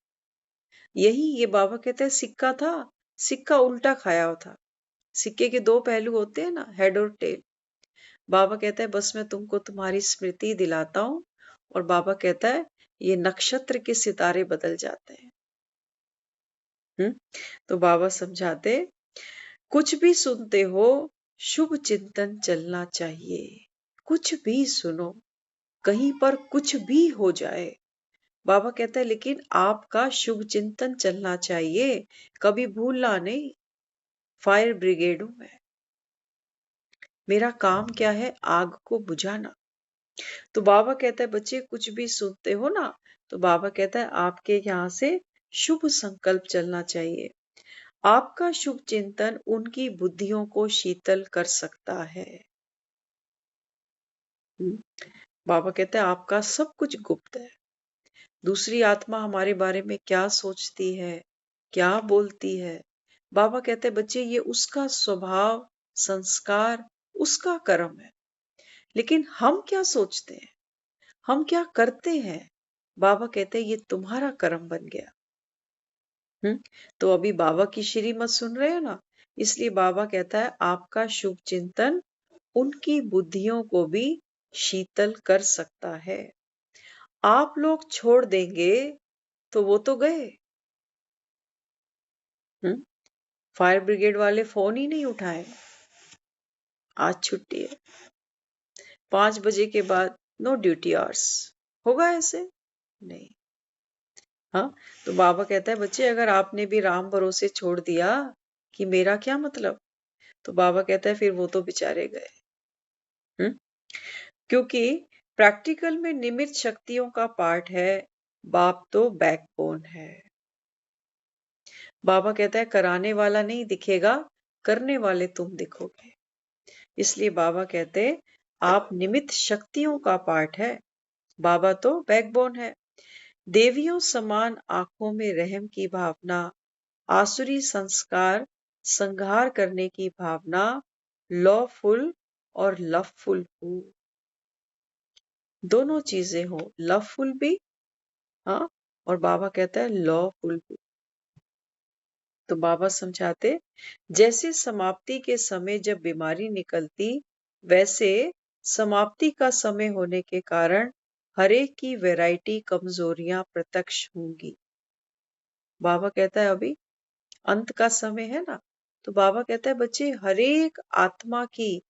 यही ये बाबा कहता है सिक्का था, सिक्का उल्टा खाया हुआ था। सिक्के के दो पहलू होते हैं ना, हेड और टेल। बाबा कहता है बस मैं तुमको तुम्हारी स्मृति दिलाता हूँ, और बाबा कहता है ये नक्षत्र के सितारे बदल जाते हैं। तो बाबा समझाते कुछ भी सुनते हो शुभ चिंतन चलना चाहिए, कुछ भी सुनो, कहीं पर कुछ भी हो जाए, बाबा कहता है लेकिन आपका शुभ चिंतन चलना चाहिए, कभी भूलना नहीं। फायर ब्रिगेड हूं मैं, मेरा काम क्या है, आग को बुझाना। तो बाबा कहता है बच्चे कुछ भी सुनते हो ना, तो बाबा कहता है आपके यहाँ से शुभ संकल्प चलना चाहिए, आपका शुभ चिंतन उनकी बुद्धियों को शीतल कर सकता है। बाबा कहते हैं आपका सब कुछ गुप्त है, दूसरी आत्मा हमारे बारे में क्या सोचती है, क्या बोलती है, बाबा कहते हैं बच्चे ये उसका स्वभाव संस्कार उसका कर्म है, लेकिन हम क्या सोचते हैं, हम क्या करते हैं, बाबा कहते हैं ये तुम्हारा कर्म बन गया। तो अभी बाबा की श्रीमत सुन रहे हो ना, इसलिए बाबा कहता है आपका शुभ चिंतन उनकी बुद्धियों को भी शीतल कर सकता है। आप लोग छोड़ देंगे तो वो तो गए। फायर ब्रिगेड वाले फोन ही नहीं उठाए, आज छुट्टी है, 5 बजे के बाद नो ड्यूटी आवर्स, होगा ऐसे नहीं। हाँ, तो बाबा कहता है बच्चे अगर आपने भी राम भरोसे छोड़ दिया कि मेरा क्या मतलब, तो बाबा कहता है फिर वो तो बेचारे गए। क्योंकि प्रैक्टिकल में निमित्त शक्तियों का पार्ट है, बाप तो बैकबोन है। बाबा कहता है कराने वाला नहीं दिखेगा, करने वाले तुम दिखोगे। इसलिए बाबा कहते आप निमित्त शक्तियों का पार्ट है, बाबा तो बैकबोन है। देवियों समान आंखों में रहम की भावना, आसुरी संस्कार संहार करने की भावना, लॉफुल और लवफुल हो, दोनों चीजें हो, लवफुल भी हाँ, और बाबा कहता है लॉफुल भी। तो बाबा समझाते जैसे समाप्ति के समय जब बीमारी निकलती, वैसे समाप्ति का समय होने के कारण हरेक की वैरायटी कमजोरियां प्रत्यक्ष होंगी। बाबा कहता है अभी अंत का समय है ना, तो बाबा कहता है बच्चे हरेक आत्मा की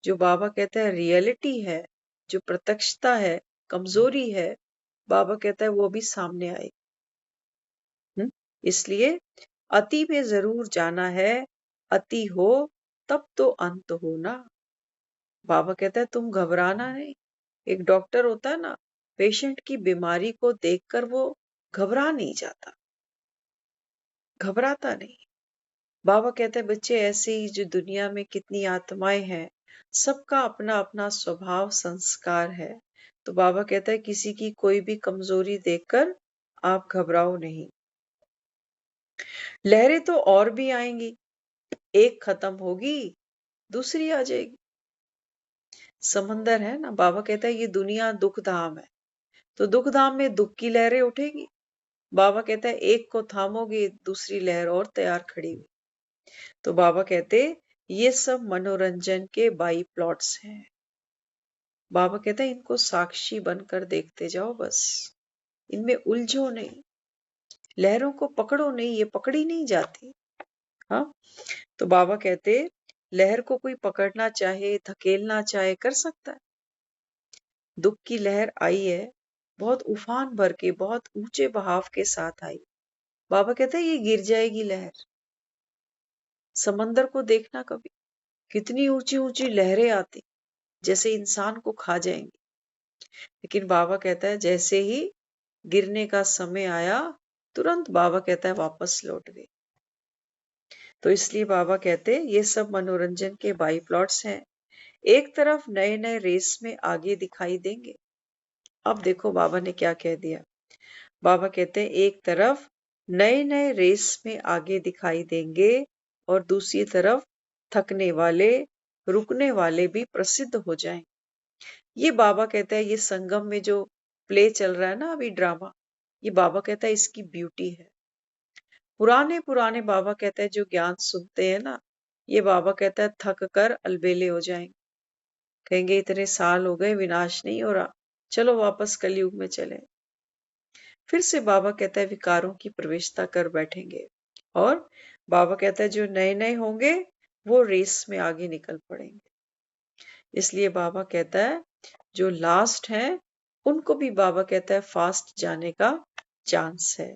जो बाबा कहता है रियलिटी है, जो प्रत्यक्षता है, कमजोरी है, बाबा कहता है वो भी सामने आए। इसलिए अति में जरूर जाना है, अति हो तब तो अंत हो ना। बाबा कहता है तुम घबराना नहीं। एक डॉक्टर होता है ना, पेशेंट की बीमारी को देखकर वो घबरा नहीं जाता, घबराता नहीं। बाबा कहते हैं बच्चे ऐसे ही जो दुनिया में कितनी आत्माएं हैं, सबका अपना अपना स्वभाव संस्कार है। तो बाबा कहता है किसी की कोई भी कमजोरी देखकर आप घबराओ नहीं। लहरें तो और भी आएंगी, एक खत्म होगी दूसरी आ जाएगी। समंदर है ना, बाबा कहता है ये दुनिया दुख धाम है, तो दुख धाम में दुख की लहरें उठेगी। बाबा कहता है एक को थामोगे दूसरी लहर और तैयार खड़ी हुई। तो बाबा कहते ये सब मनोरंजन के बाई प्लॉट्स हैं। बाबा कहते हैं इनको साक्षी बनकर देखते जाओ, बस इनमें उलझो नहीं, लहरों को पकड़ो नहीं, ये पकड़ी नहीं जाती। हाँ, तो बाबा कहते लहर को कोई पकड़ना चाहे, धकेलना चाहे, कर सकता है। दुख की लहर आई है, बहुत उफान भर के, बहुत ऊंचे बहाव के साथ आई। बाबा कहते हैं ये गिर जाएगी लहर। समंदर को देखना कभी, कितनी ऊंची ऊंची लहरें आती, जैसे इंसान को खा जाएंगी। लेकिन बाबा कहता है जैसे ही गिरने का समय आया, तुरंत बाबा कहता है वापस लौट गए। तो इसलिए बाबा कहते ये सब मनोरंजन के बाई प्लॉट्स हैं। एक तरफ नए नए रेस में आगे दिखाई देंगे। अब देखो बाबा ने क्या कह दिया। बाबा कहते हैं एक तरफ नए नए रेस में आगे दिखाई देंगे और दूसरी तरफ थकने वाले, रुकने वाले भी प्रसिद्ध हो जाएं। ये बाबा कहता है ये संगम में जो प्ले चल रहा है ना अभी, ड्रामा, ये बाबा कहता है इसकी ब्यूटी है। पुराने पुराने बाबा कहता है जो ज्ञान सुनते हैं ना, ये बाबा कहता है थक कर अलबेले हो जाएंगे, कहेंगे इतने साल हो गए विनाश नहीं हो रहा, चलो वापस कलयुग में चले। फिर से बाबा कहता है विकारों की प्रवेशता कर बैठेंगे और बाबा कहता है जो नए नए होंगे वो रेस में आगे निकल पड़ेंगे। इसलिए बाबा कहता है जो लास्ट है उनको भी बाबा कहता है फास्ट जाने का चांस है।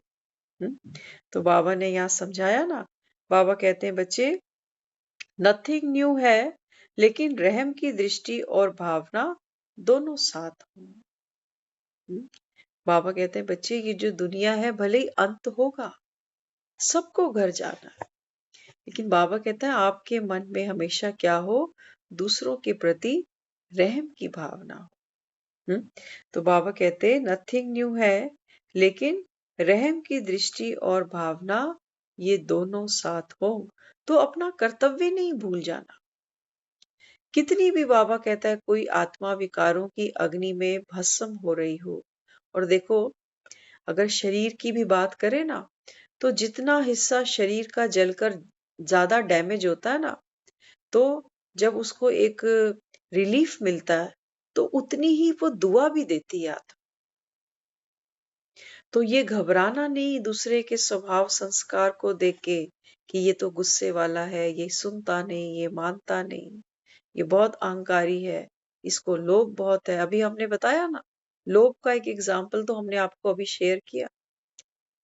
तो बाबा ने यहाँ समझाया ना, बाबा कहते हैं बच्चे नथिंग न्यू है, लेकिन रहम की दृष्टि और भावना दोनों साथ हों। बाबा कहते हैं बच्चे ये जो दुनिया है भले ही अंत होगा, सबको घर जाना है, लेकिन बाबा कहता है आपके मन में हमेशा क्या हो, दूसरों के प्रति रहम की भावना हो। तो बाबा कहते हैं नथिंग न्यू है, लेकिन रहम की दृष्टि और भावना ये दोनों साथ हो, तो अपना कर्तव्य नहीं भूल जाना। कितनी भी बाबा कहता है कोई आत्मा विकारों की अग्नि में भस्म हो रही हो, और देखो अगर शरीर की भी बात करें ना, तो जितना हिस्सा शरीर का जलकर ज्यादा डैमेज होता है ना, तो जब उसको एक रिलीफ मिलता है तो उतनी ही वो दुआ भी देती है आत्मा। तो ये घबराना नहीं दूसरे के स्वभाव संस्कार को देख के कि ये तो गुस्से वाला है, ये सुनता नहीं, ये मानता नहीं, ये बहुत अहंकारी है, इसको लोभ बहुत है। अभी हमने बताया ना, लोभ का एक एग्जाम्पल तो हमने आपको अभी शेयर किया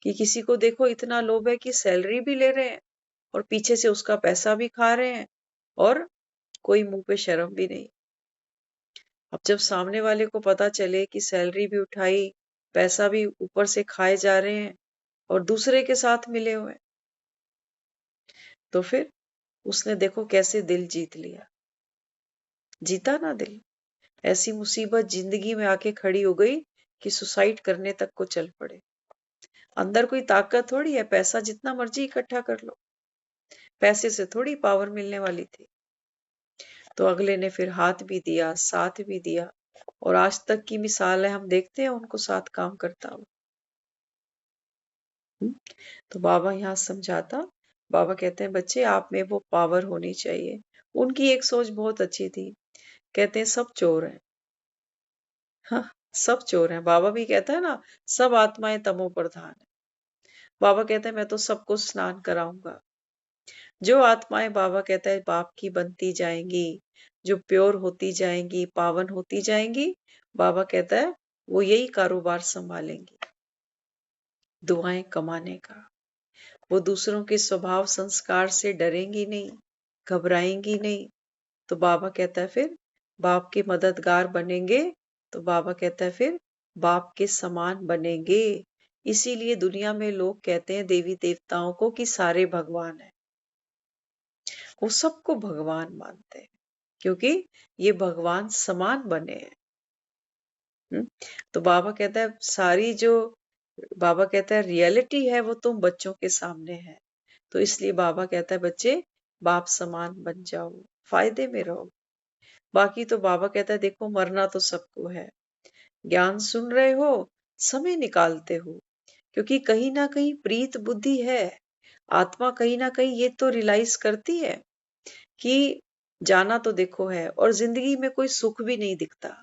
कि किसी को देखो इतना लोभ है कि सैलरी भी ले रहे हैं और पीछे से उसका पैसा भी खा रहे हैं और कोई मुंह पे शर्म भी नहीं। अब जब सामने वाले को पता चले कि सैलरी भी उठाई, पैसा भी ऊपर से खाए जा रहे हैं और दूसरे के साथ मिले हुए, तो फिर उसने देखो कैसे दिल जीत लिया, जीता ना दिल। ऐसी मुसीबत जिंदगी में आके खड़ी हो गई कि सुसाइड करने तक को चल पड़े। अंदर कोई ताकत थोड़ी है, पैसा जितना मर्जी इकट्ठा कर लो, पैसे से थोड़ी पावर मिलने वाली थी। तो अगले ने फिर हाथ भी दिया, साथ भी दिया, और आज तक की मिसाल है, हम देखते हैं उनको साथ काम करता हुआ। तो बाबा यहाँ समझाता, बाबा कहते हैं बच्चे आप में वो पावर होनी चाहिए। उनकी एक सोच बहुत अच्छी थी, कहते हैं सब चोर हैं। हाँ, सब चोर हैं। बाबा भी कहता है ना सब आत्माएं तमो प्रधान है। बाबा कहते हैं मैं तो सबको स्नान कराऊंगा। जो आत्माएं बाबा कहता है बाप की बनती जाएंगी, जो प्योर होती जाएंगी, पावन होती जाएंगी, बाबा कहता है वो यही कारोबार संभालेंगी, दुआएं कमाने का। वो दूसरों के स्वभाव संस्कार से डरेंगी नहीं, घबराएंगी नहीं। तो बाबा कहता है फिर बाप के मददगार बनेंगे तो बाबा कहता है फिर बाप के समान बनेंगे। इसीलिए दुनिया में लोग कहते हैं देवी देवताओं को कि सारे भगवान हैं। वो सबको भगवान मानते हैं क्योंकि ये भगवान समान बने हैं। तो बाबा कहता है सारी जो बाबा कहता है रियलिटी है वो तुम बच्चों के सामने है। तो इसलिए बाबा कहता है बच्चे बाप समान बन जाओ, फायदे में रहो। बाकी तो बाबा कहता है देखो मरना तो सबको है, ज्ञान सुन रहे हो, समय निकालते हो, क्योंकि कहीं ना कहीं प्रीत बुद्धि है, आत्मा कहीं ना कहीं ये तो रियलाइज करती है कि जाना तो देखो है और जिंदगी में कोई सुख भी नहीं दिखता।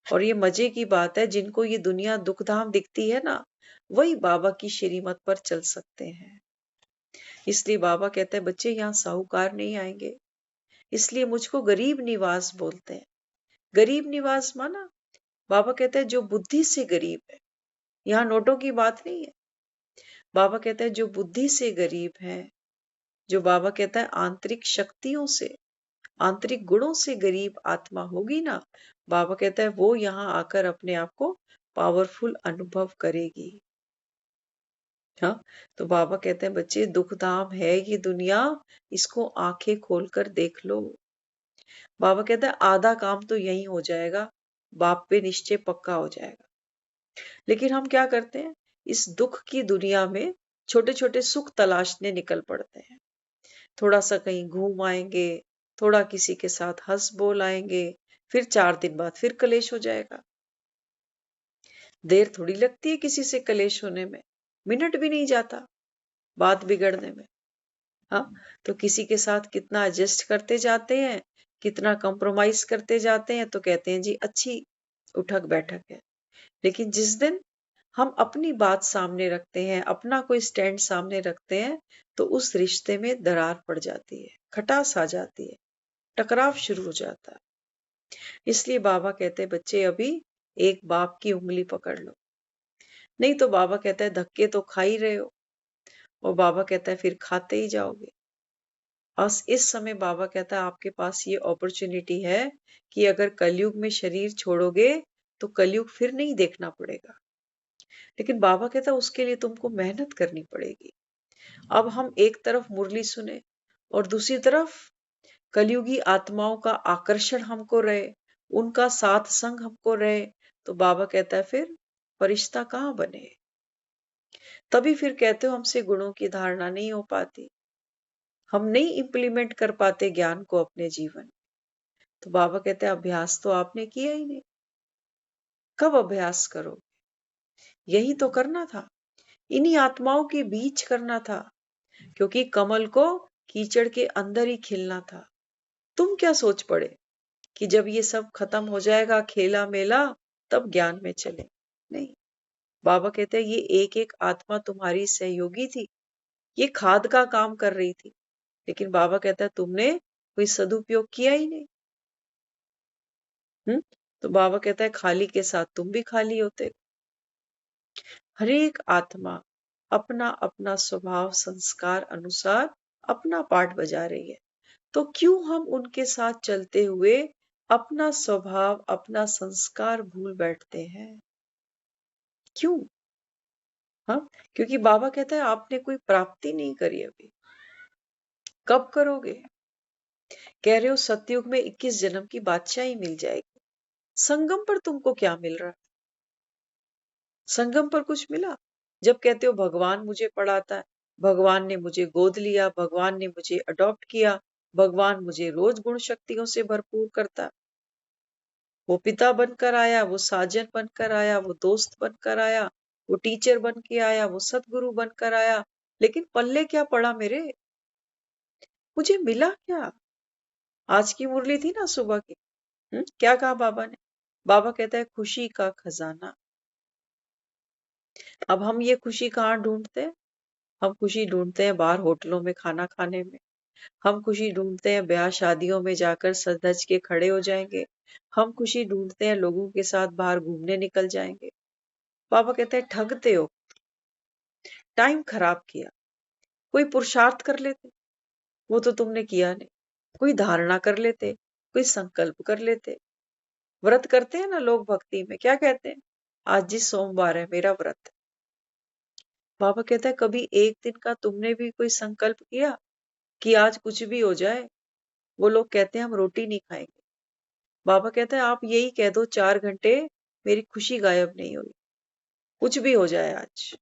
और ये मजे की बात है जिनको ये दुनिया दुखधाम दिखती है ना, वही बाबा की श्रीमत पर चल सकते हैं। इसलिए बाबा कहते हैं बच्चे यहाँ साहूकार नहीं आएंगे, इसलिए मुझको गरीब निवास बोलते हैं। गरीब निवास माना बाबा कहते हैं जो बुद्धि से गरीब है, यहाँ नोटों की बात नहीं है। बाबा कहते हैं जो बुद्धि से गरीब है, जो बाबा कहता है आंतरिक शक्तियों से, आंतरिक गुणों से गरीब आत्मा होगी ना, बाबा कहता है वो यहाँ आकर अपने आप को पावरफुल अनुभव करेगी। हाँ, तो बाबा कहते हैं बच्चे दुखधाम है ये दुनिया, इसको आंखें खोलकर देख लो। बाबा कहता है आधा काम तो यही हो जाएगा, बाप पे निश्चय पक्का हो जाएगा। लेकिन हम क्या करते हैं, इस दुख की दुनिया में छोटे छोटे सुख तलाशने निकल पड़ते हैं। थोड़ा सा कहीं घूम आएंगे, थोड़ा किसी के साथ हंस बोल आएंगे, फिर 4 दिन बाद फिर कलेश हो जाएगा। देर थोड़ी लगती है किसी से कलेश होने में, मिनट भी नहीं जाता बात बिगड़ने में। हाँ, तो किसी के साथ कितना एडजस्ट करते जाते हैं, कितना कॉम्प्रोमाइज करते जाते हैं, तो कहते हैं जी अच्छी उठक बैठक है। लेकिन जिस दिन हम अपनी बात सामने रखते हैं, अपना कोई स्टैंड सामने रखते हैं, तो उस रिश्ते में दरार पड़ जाती है, खटास आ जाती है, टकराव शुरू हो जाता है। इसलिए बाबा कहते हैं बच्चे अभी एक बाप की उंगली पकड़ लो, नहीं तो बाबा कहता है धक्के तो खा ही रहे हो, और बाबा कहता है फिर खाते ही जाओगे। बस इस समय बाबा कहता है आपके पास ये अपॉर्चुनिटी है कि अगर कलयुग में शरीर छोड़ोगे तो कलयुग फिर नहीं देखना पड़ेगा। लेकिन बाबा कहता है उसके लिए तुमको मेहनत करनी पड़ेगी। अब हम एक तरफ मुरली सुने और दूसरी तरफ कलयुगी आत्माओं का आकर्षण हमको रहे, उनका साथ संग हमको रहे, तो बाबा कहता है फिर फरिश्ता कहाँ बने। तभी फिर कहते हो हमसे गुणों की धारणा नहीं हो पाती, हम नहीं इम्प्लीमेंट कर पाते ज्ञान को अपने जीवन। तो बाबा कहते हैं अभ्यास तो आपने किया ही नहीं, कब अभ्यास करो। यही तो करना था, इन्हीं आत्माओं के बीच करना था, क्योंकि कमल को कीचड़ के अंदर ही खिलना था। तुम क्या सोच पड़े कि जब ये सब खत्म हो जाएगा खेला मेला तब ज्ञान में चले, नहीं। बाबा कहते हैं ये एक एक आत्मा तुम्हारी सहयोगी थी, ये खाद का काम कर रही थी, लेकिन बाबा कहता है तुमने कोई सदुपयोग किया ही नहीं। तो बाबा कहता है खाली के साथ तुम भी खाली होते। हर एक आत्मा अपना अपना स्वभाव संस्कार अनुसार अपना पार्ट बजा रही है, तो क्यों हम उनके साथ चलते हुए अपना स्वभाव अपना संस्कार भूल बैठते हैं, क्यों? हाँ, क्योंकि बाबा कहता है आपने कोई प्राप्ति नहीं करी अभी, कब करोगे? कह रहे हो सतयुग में 21 जन्म की बादशाही मिल जाएगी, संगम पर तुमको क्या मिल रहा है? संगम पर कुछ मिला? जब कहते हो भगवान मुझे पढ़ाता है, भगवान ने मुझे गोद लिया, भगवान ने मुझे अडॉप्ट किया, भगवान मुझे रोज गुण शक्तियों से भरपूर करता है। वो पिता बनकर आया, वो साजन बनकर आया, वो दोस्त बनकर आया, वो टीचर बन के आया, वो सतगुरु बनकर आया, लेकिन पल्ले क्या पड़ा मेरे, मुझे मिला क्या? आज की मुरली थी ना सुबह की, क्या कहा बाबा ने? बाबा कहता है खुशी का खजाना। अब हम ये खुशी कहाँ ढूंढते हैं? हम खुशी ढूंढते हैं बाहर होटलों में खाना खाने में, हम खुशी ढूंढते हैं ब्याह शादियों में जाकर सज धज के खड़े हो जाएंगे, हम खुशी ढूंढते हैं लोगों के साथ बाहर घूमने निकल जाएंगे। बाबा कहते हैं ठगते हो, टाइम खराब किया। कोई पुरुषार्थ कर लेते, वो तो तुमने किया नहीं। कोई धारणा कर लेते, कोई संकल्प कर लेते। व्रत करते हैं ना लोग भक्ति में, क्या कहते हैं? आज जी सोमवार है, मेरा व्रत है। बाबा कहता है कभी एक दिन का तुमने भी कोई संकल्प किया कि आज कुछ भी हो जाए? वो लोग कहते हैं हम रोटी नहीं खाएंगे। बाबा कहता है आप यही कह दो 4 घंटे मेरी खुशी गायब नहीं हुई, कुछ भी हो जाए आज।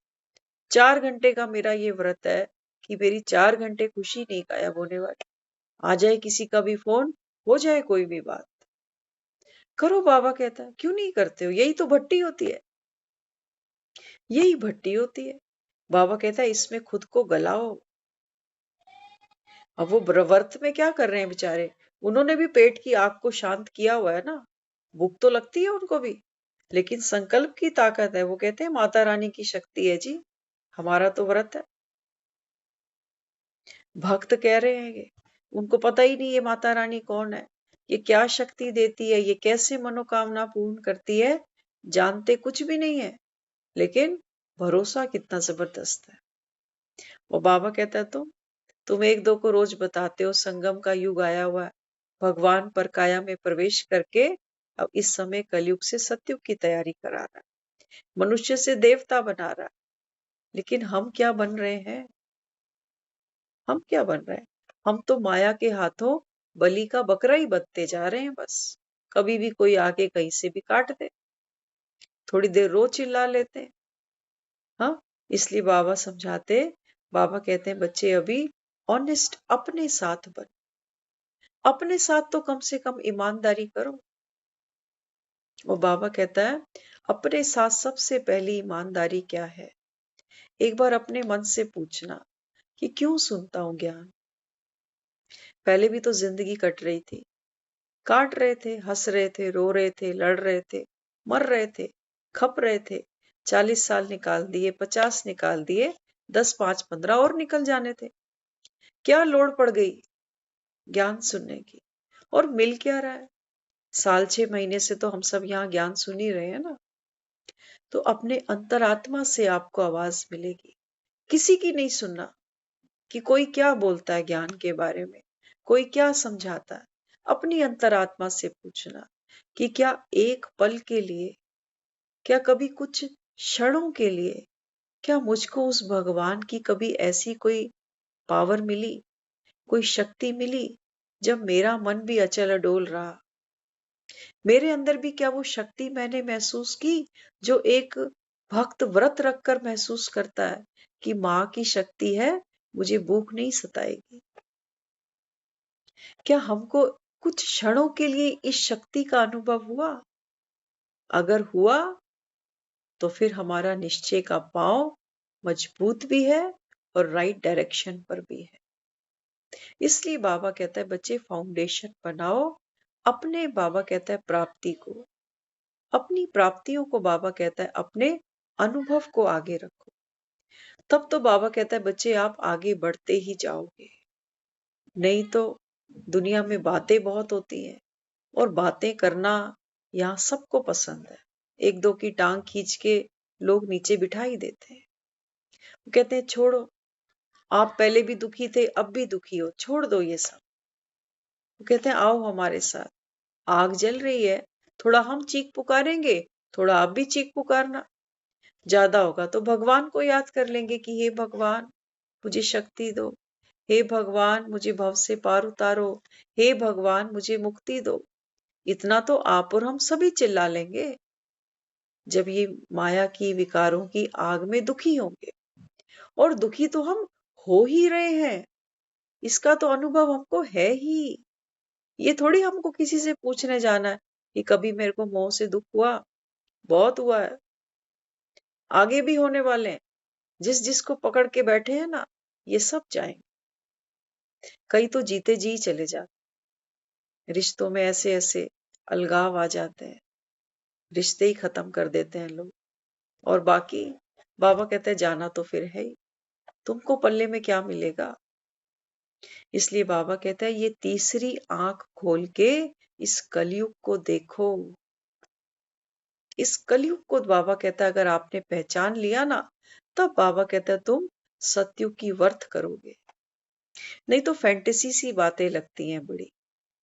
4 घंटे का मेरा ये व्रत है कि मेरी 4 घंटे खुशी नहीं गायब होने वाली। आ जाए किसी का भी फोन, हो जाए कोई भी बात, करो। बाबा कहता है क्यों नहीं करते हो? यही तो भट्टी होती है, यही भट्टी होती है। बाबा कहता है इसमें खुद को गलाओ। अब वो व्रत में क्या कर रहे हैं बेचारे? उन्होंने भी पेट की आग को शांत किया हुआ है ना, भूख तो लगती है उनको भी, लेकिन संकल्प की ताकत है। वो कहते हैं माता रानी की शक्ति है जी, हमारा तो व्रत है। भक्त कह रहे हैं ये, उनको पता ही नहीं ये माता रानी कौन है, ये क्या शक्ति देती है, ये कैसे मनोकामना पूर्ण करती है, जानते कुछ भी नहीं है, लेकिन भरोसा कितना जबरदस्त है। वो बाबा कहता है तुम एक दो को रोज बताते हो संगम का युग आया हुआ है, भगवान पर काया में प्रवेश करके अब इस समय कलयुग से सतयुग की तैयारी करा रहा है, मनुष्य से देवता बना रहा है। लेकिन हम क्या बन रहे हैं? हम क्या बन रहे हैं? हम तो माया के हाथों बलि का बकरा ही बनते जा रहे हैं बस। कभी भी कोई आके कहीं से भी काट दे, थोड़ी देर रो चिल्ला लेते हैं। हाँ, इसलिए बाबा समझाते, बाबा कहते हैं बच्चे अभी ऑनेस्ट अपने साथ बन, अपने साथ तो कम से कम ईमानदारी करो। और बाबा कहता है अपने साथ सबसे पहली ईमानदारी क्या है? एक बार अपने मन से पूछना कि क्यों सुनता हूं ज्ञान। पहले भी तो जिंदगी कट रही थी, काट रहे थे, हंस रहे थे, रो रहे थे, लड़ रहे थे, मर रहे थे, खप रहे थे। 40 साल निकाल दिए, 50 निकाल दिए, 10, 5, 15 और निकल जाने थे। क्या लोड़ पड़ गई ज्ञान सुनने की? और मिल क्या रहा है? साल 6 महीने से तो हम सब यहाँ ज्ञान सुन ही रहे हैं ना। तो अपने अंतरात्मा से आपको आवाज मिलेगी, किसी की नहीं सुनना कि कोई क्या बोलता है ज्ञान के बारे में, कोई क्या समझाता है। अपनी अंतरात्मा से पूछना कि क्या एक पल के लिए, क्या कभी कुछ क्षणों के लिए, क्या मुझको उस भगवान की कभी ऐसी कोई पावर मिली, कोई शक्ति मिली, जब मेरा मन भी अचल अडोल रहा? मेरे अंदर भी क्या वो शक्ति मैंने महसूस की जो एक भक्त व्रत रखकर महसूस करता है कि माँ की शक्ति है, मुझे भूख नहीं सताएगी? क्या हमको कुछ क्षणों के लिए इस शक्ति का अनुभव हुआ? अगर हुआ तो फिर हमारा निश्चय का पांव मजबूत भी है और राइट डायरेक्शन पर भी है। इसलिए बाबा कहता है बच्चे फाउंडेशन बनाओ अपने, बाबा कहता है प्राप्ति को, अपनी प्राप्तियों को, बाबा कहता है अपने अनुभव को आगे रखो। तब तो बाबा कहता है बच्चे आप आगे बढ़ते ही जाओगे। नहीं तो दुनिया में बातें बहुत होती हैं और बातें करना यहाँ सबको पसंद है। एक दो की टांग खींच के लोग नीचे बिठा ही देते हैं। वो कहते हैं छोड़ो, आप पहले भी दुखी थे, अब भी दुखी हो, छोड़ दो ये सब। वो कहते हैं आओ हमारे साथ, आग जल रही है, थोड़ा हम चीख पुकारेंगे, थोड़ा आप भी चीख पुकारना। ज्यादा होगा तो भगवान को याद कर लेंगे कि हे भगवान मुझे शक्ति दो, हे भगवान मुझे भव से पार उतारो, हे भगवान मुझे मुक्ति दो। इतना तो आप और हम सभी चिल्ला लेंगे जब ये माया की विकारों की आग में दुखी होंगे। और दुखी तो हम हो ही रहे हैं, इसका तो अनुभव हमको है ही। ये थोड़ी हमको किसी से पूछने जाना है कि कभी मेरे को मोह से दुख हुआ? बहुत हुआ है, आगे भी होने वाले हैं। जिस जिसको पकड़ के बैठे हैं ना, ये सब जाएंगे। कई तो जीते जी चले जाते, रिश्तों में ऐसे ऐसे अलगाव आ जाते हैं, रिश्ते ही खत्म कर देते हैं लोग। और बाकी बाबा कहते हैं जाना तो फिर है ही, तुमको पल्ले में क्या मिलेगा? इसलिए बाबा कहता है ये तीसरी आंख खोल के इस कलयुग को देखो। इस कलयुग को बाबा कहता है अगर आपने पहचान लिया ना, तब बाबा कहता है तुम सतयुग की वर्थ करोगे। नहीं तो फैंटेसी सी बातें लगती हैं बड़ी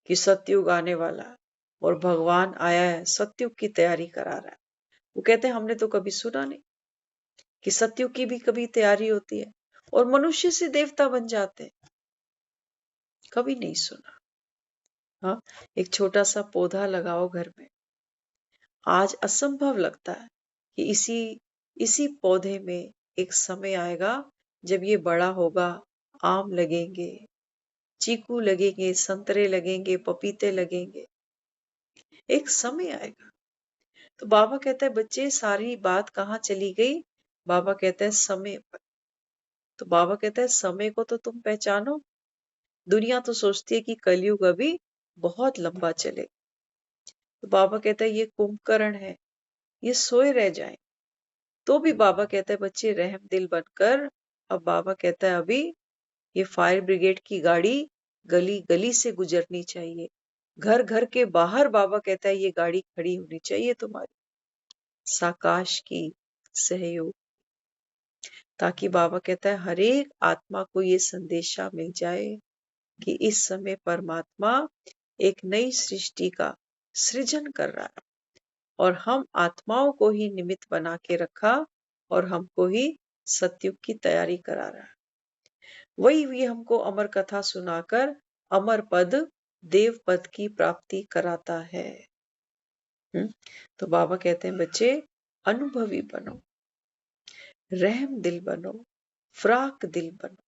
कि सतयुग आने वाला है और भगवान आया है, सतयुग की तैयारी करा रहा है। वो कहते हैं हमने तो कभी सुना नहीं कि सतयुग की भी कभी तैयारी होती है और मनुष्य से देवता बन जाते हैं, कभी नहीं सुना। हाँ, एक छोटा सा पौधा लगाओ घर में, आज असंभव लगता है कि इसी पौधे में एक समय आएगा जब ये बड़ा होगा, आम लगेंगे, चीकू लगेंगे, संतरे लगेंगे, पपीते लगेंगे, एक समय आएगा। तो बाबा कहता है बच्चे सारी बात कहाँ चली गई? बाबा कहता है समय पर। तो बाबा कहता है समय को तो तुम पहचानो। दुनिया तो सोचती है कि कलयुग अभी बहुत लंबा चले। तो बाबा कहता है ये कुंभकर्ण है, ये सोए रह जाए। तो भी बाबा कहता है बच्चे रहम दिल बनकर, अब बाबा कहता है अभी ये फायर ब्रिगेड की गाड़ी गली गली से गुजरनी चाहिए, घर घर के बाहर बाबा कहता है ये गाड़ी खड़ी होनी चाहिए तुम्हारी, साकाश की सहयोग, ताकि बाबा कहता है हर एक आत्मा को ये संदेशा मिल जाए कि इस समय परमात्मा एक नई सृष्टि का सृजन कर रहा है और हम आत्माओं को ही निमित्त बना के रखा और हमको ही सतयुग की तैयारी करा रहा है। वही भी हमको अमर कथा सुनाकर अमर पद देव पद की प्राप्ति कराता है। तो बाबा कहते हैं बच्चे अनुभवी बनो, रहम दिल बनो, फ्राक दिल बनो।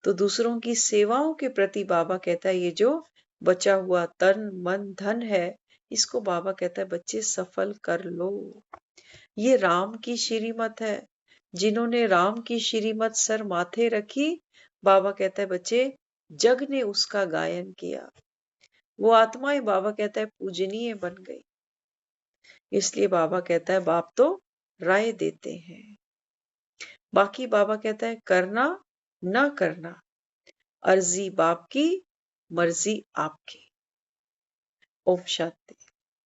तो दूसरों की सेवाओं के प्रति बाबा कहता है ये जो बचा हुआ तन मन धन है, इसको बाबा कहता है बच्चे सफल कर लो। ये राम की श्रीमत है, जिन्होंने राम की श्रीमत सर माथे रखी, बाबा कहता है बच्चे जग ने उसका गायन किया, वो आत्माएं बाबा कहता है पूजनीय बन गई। इसलिए बाबा कहता है बाप तो राय देते हैं, बाकी बाबा कहता है करना ना करना अर्जी बाप की, मर्जी आपकी। ओम शांति।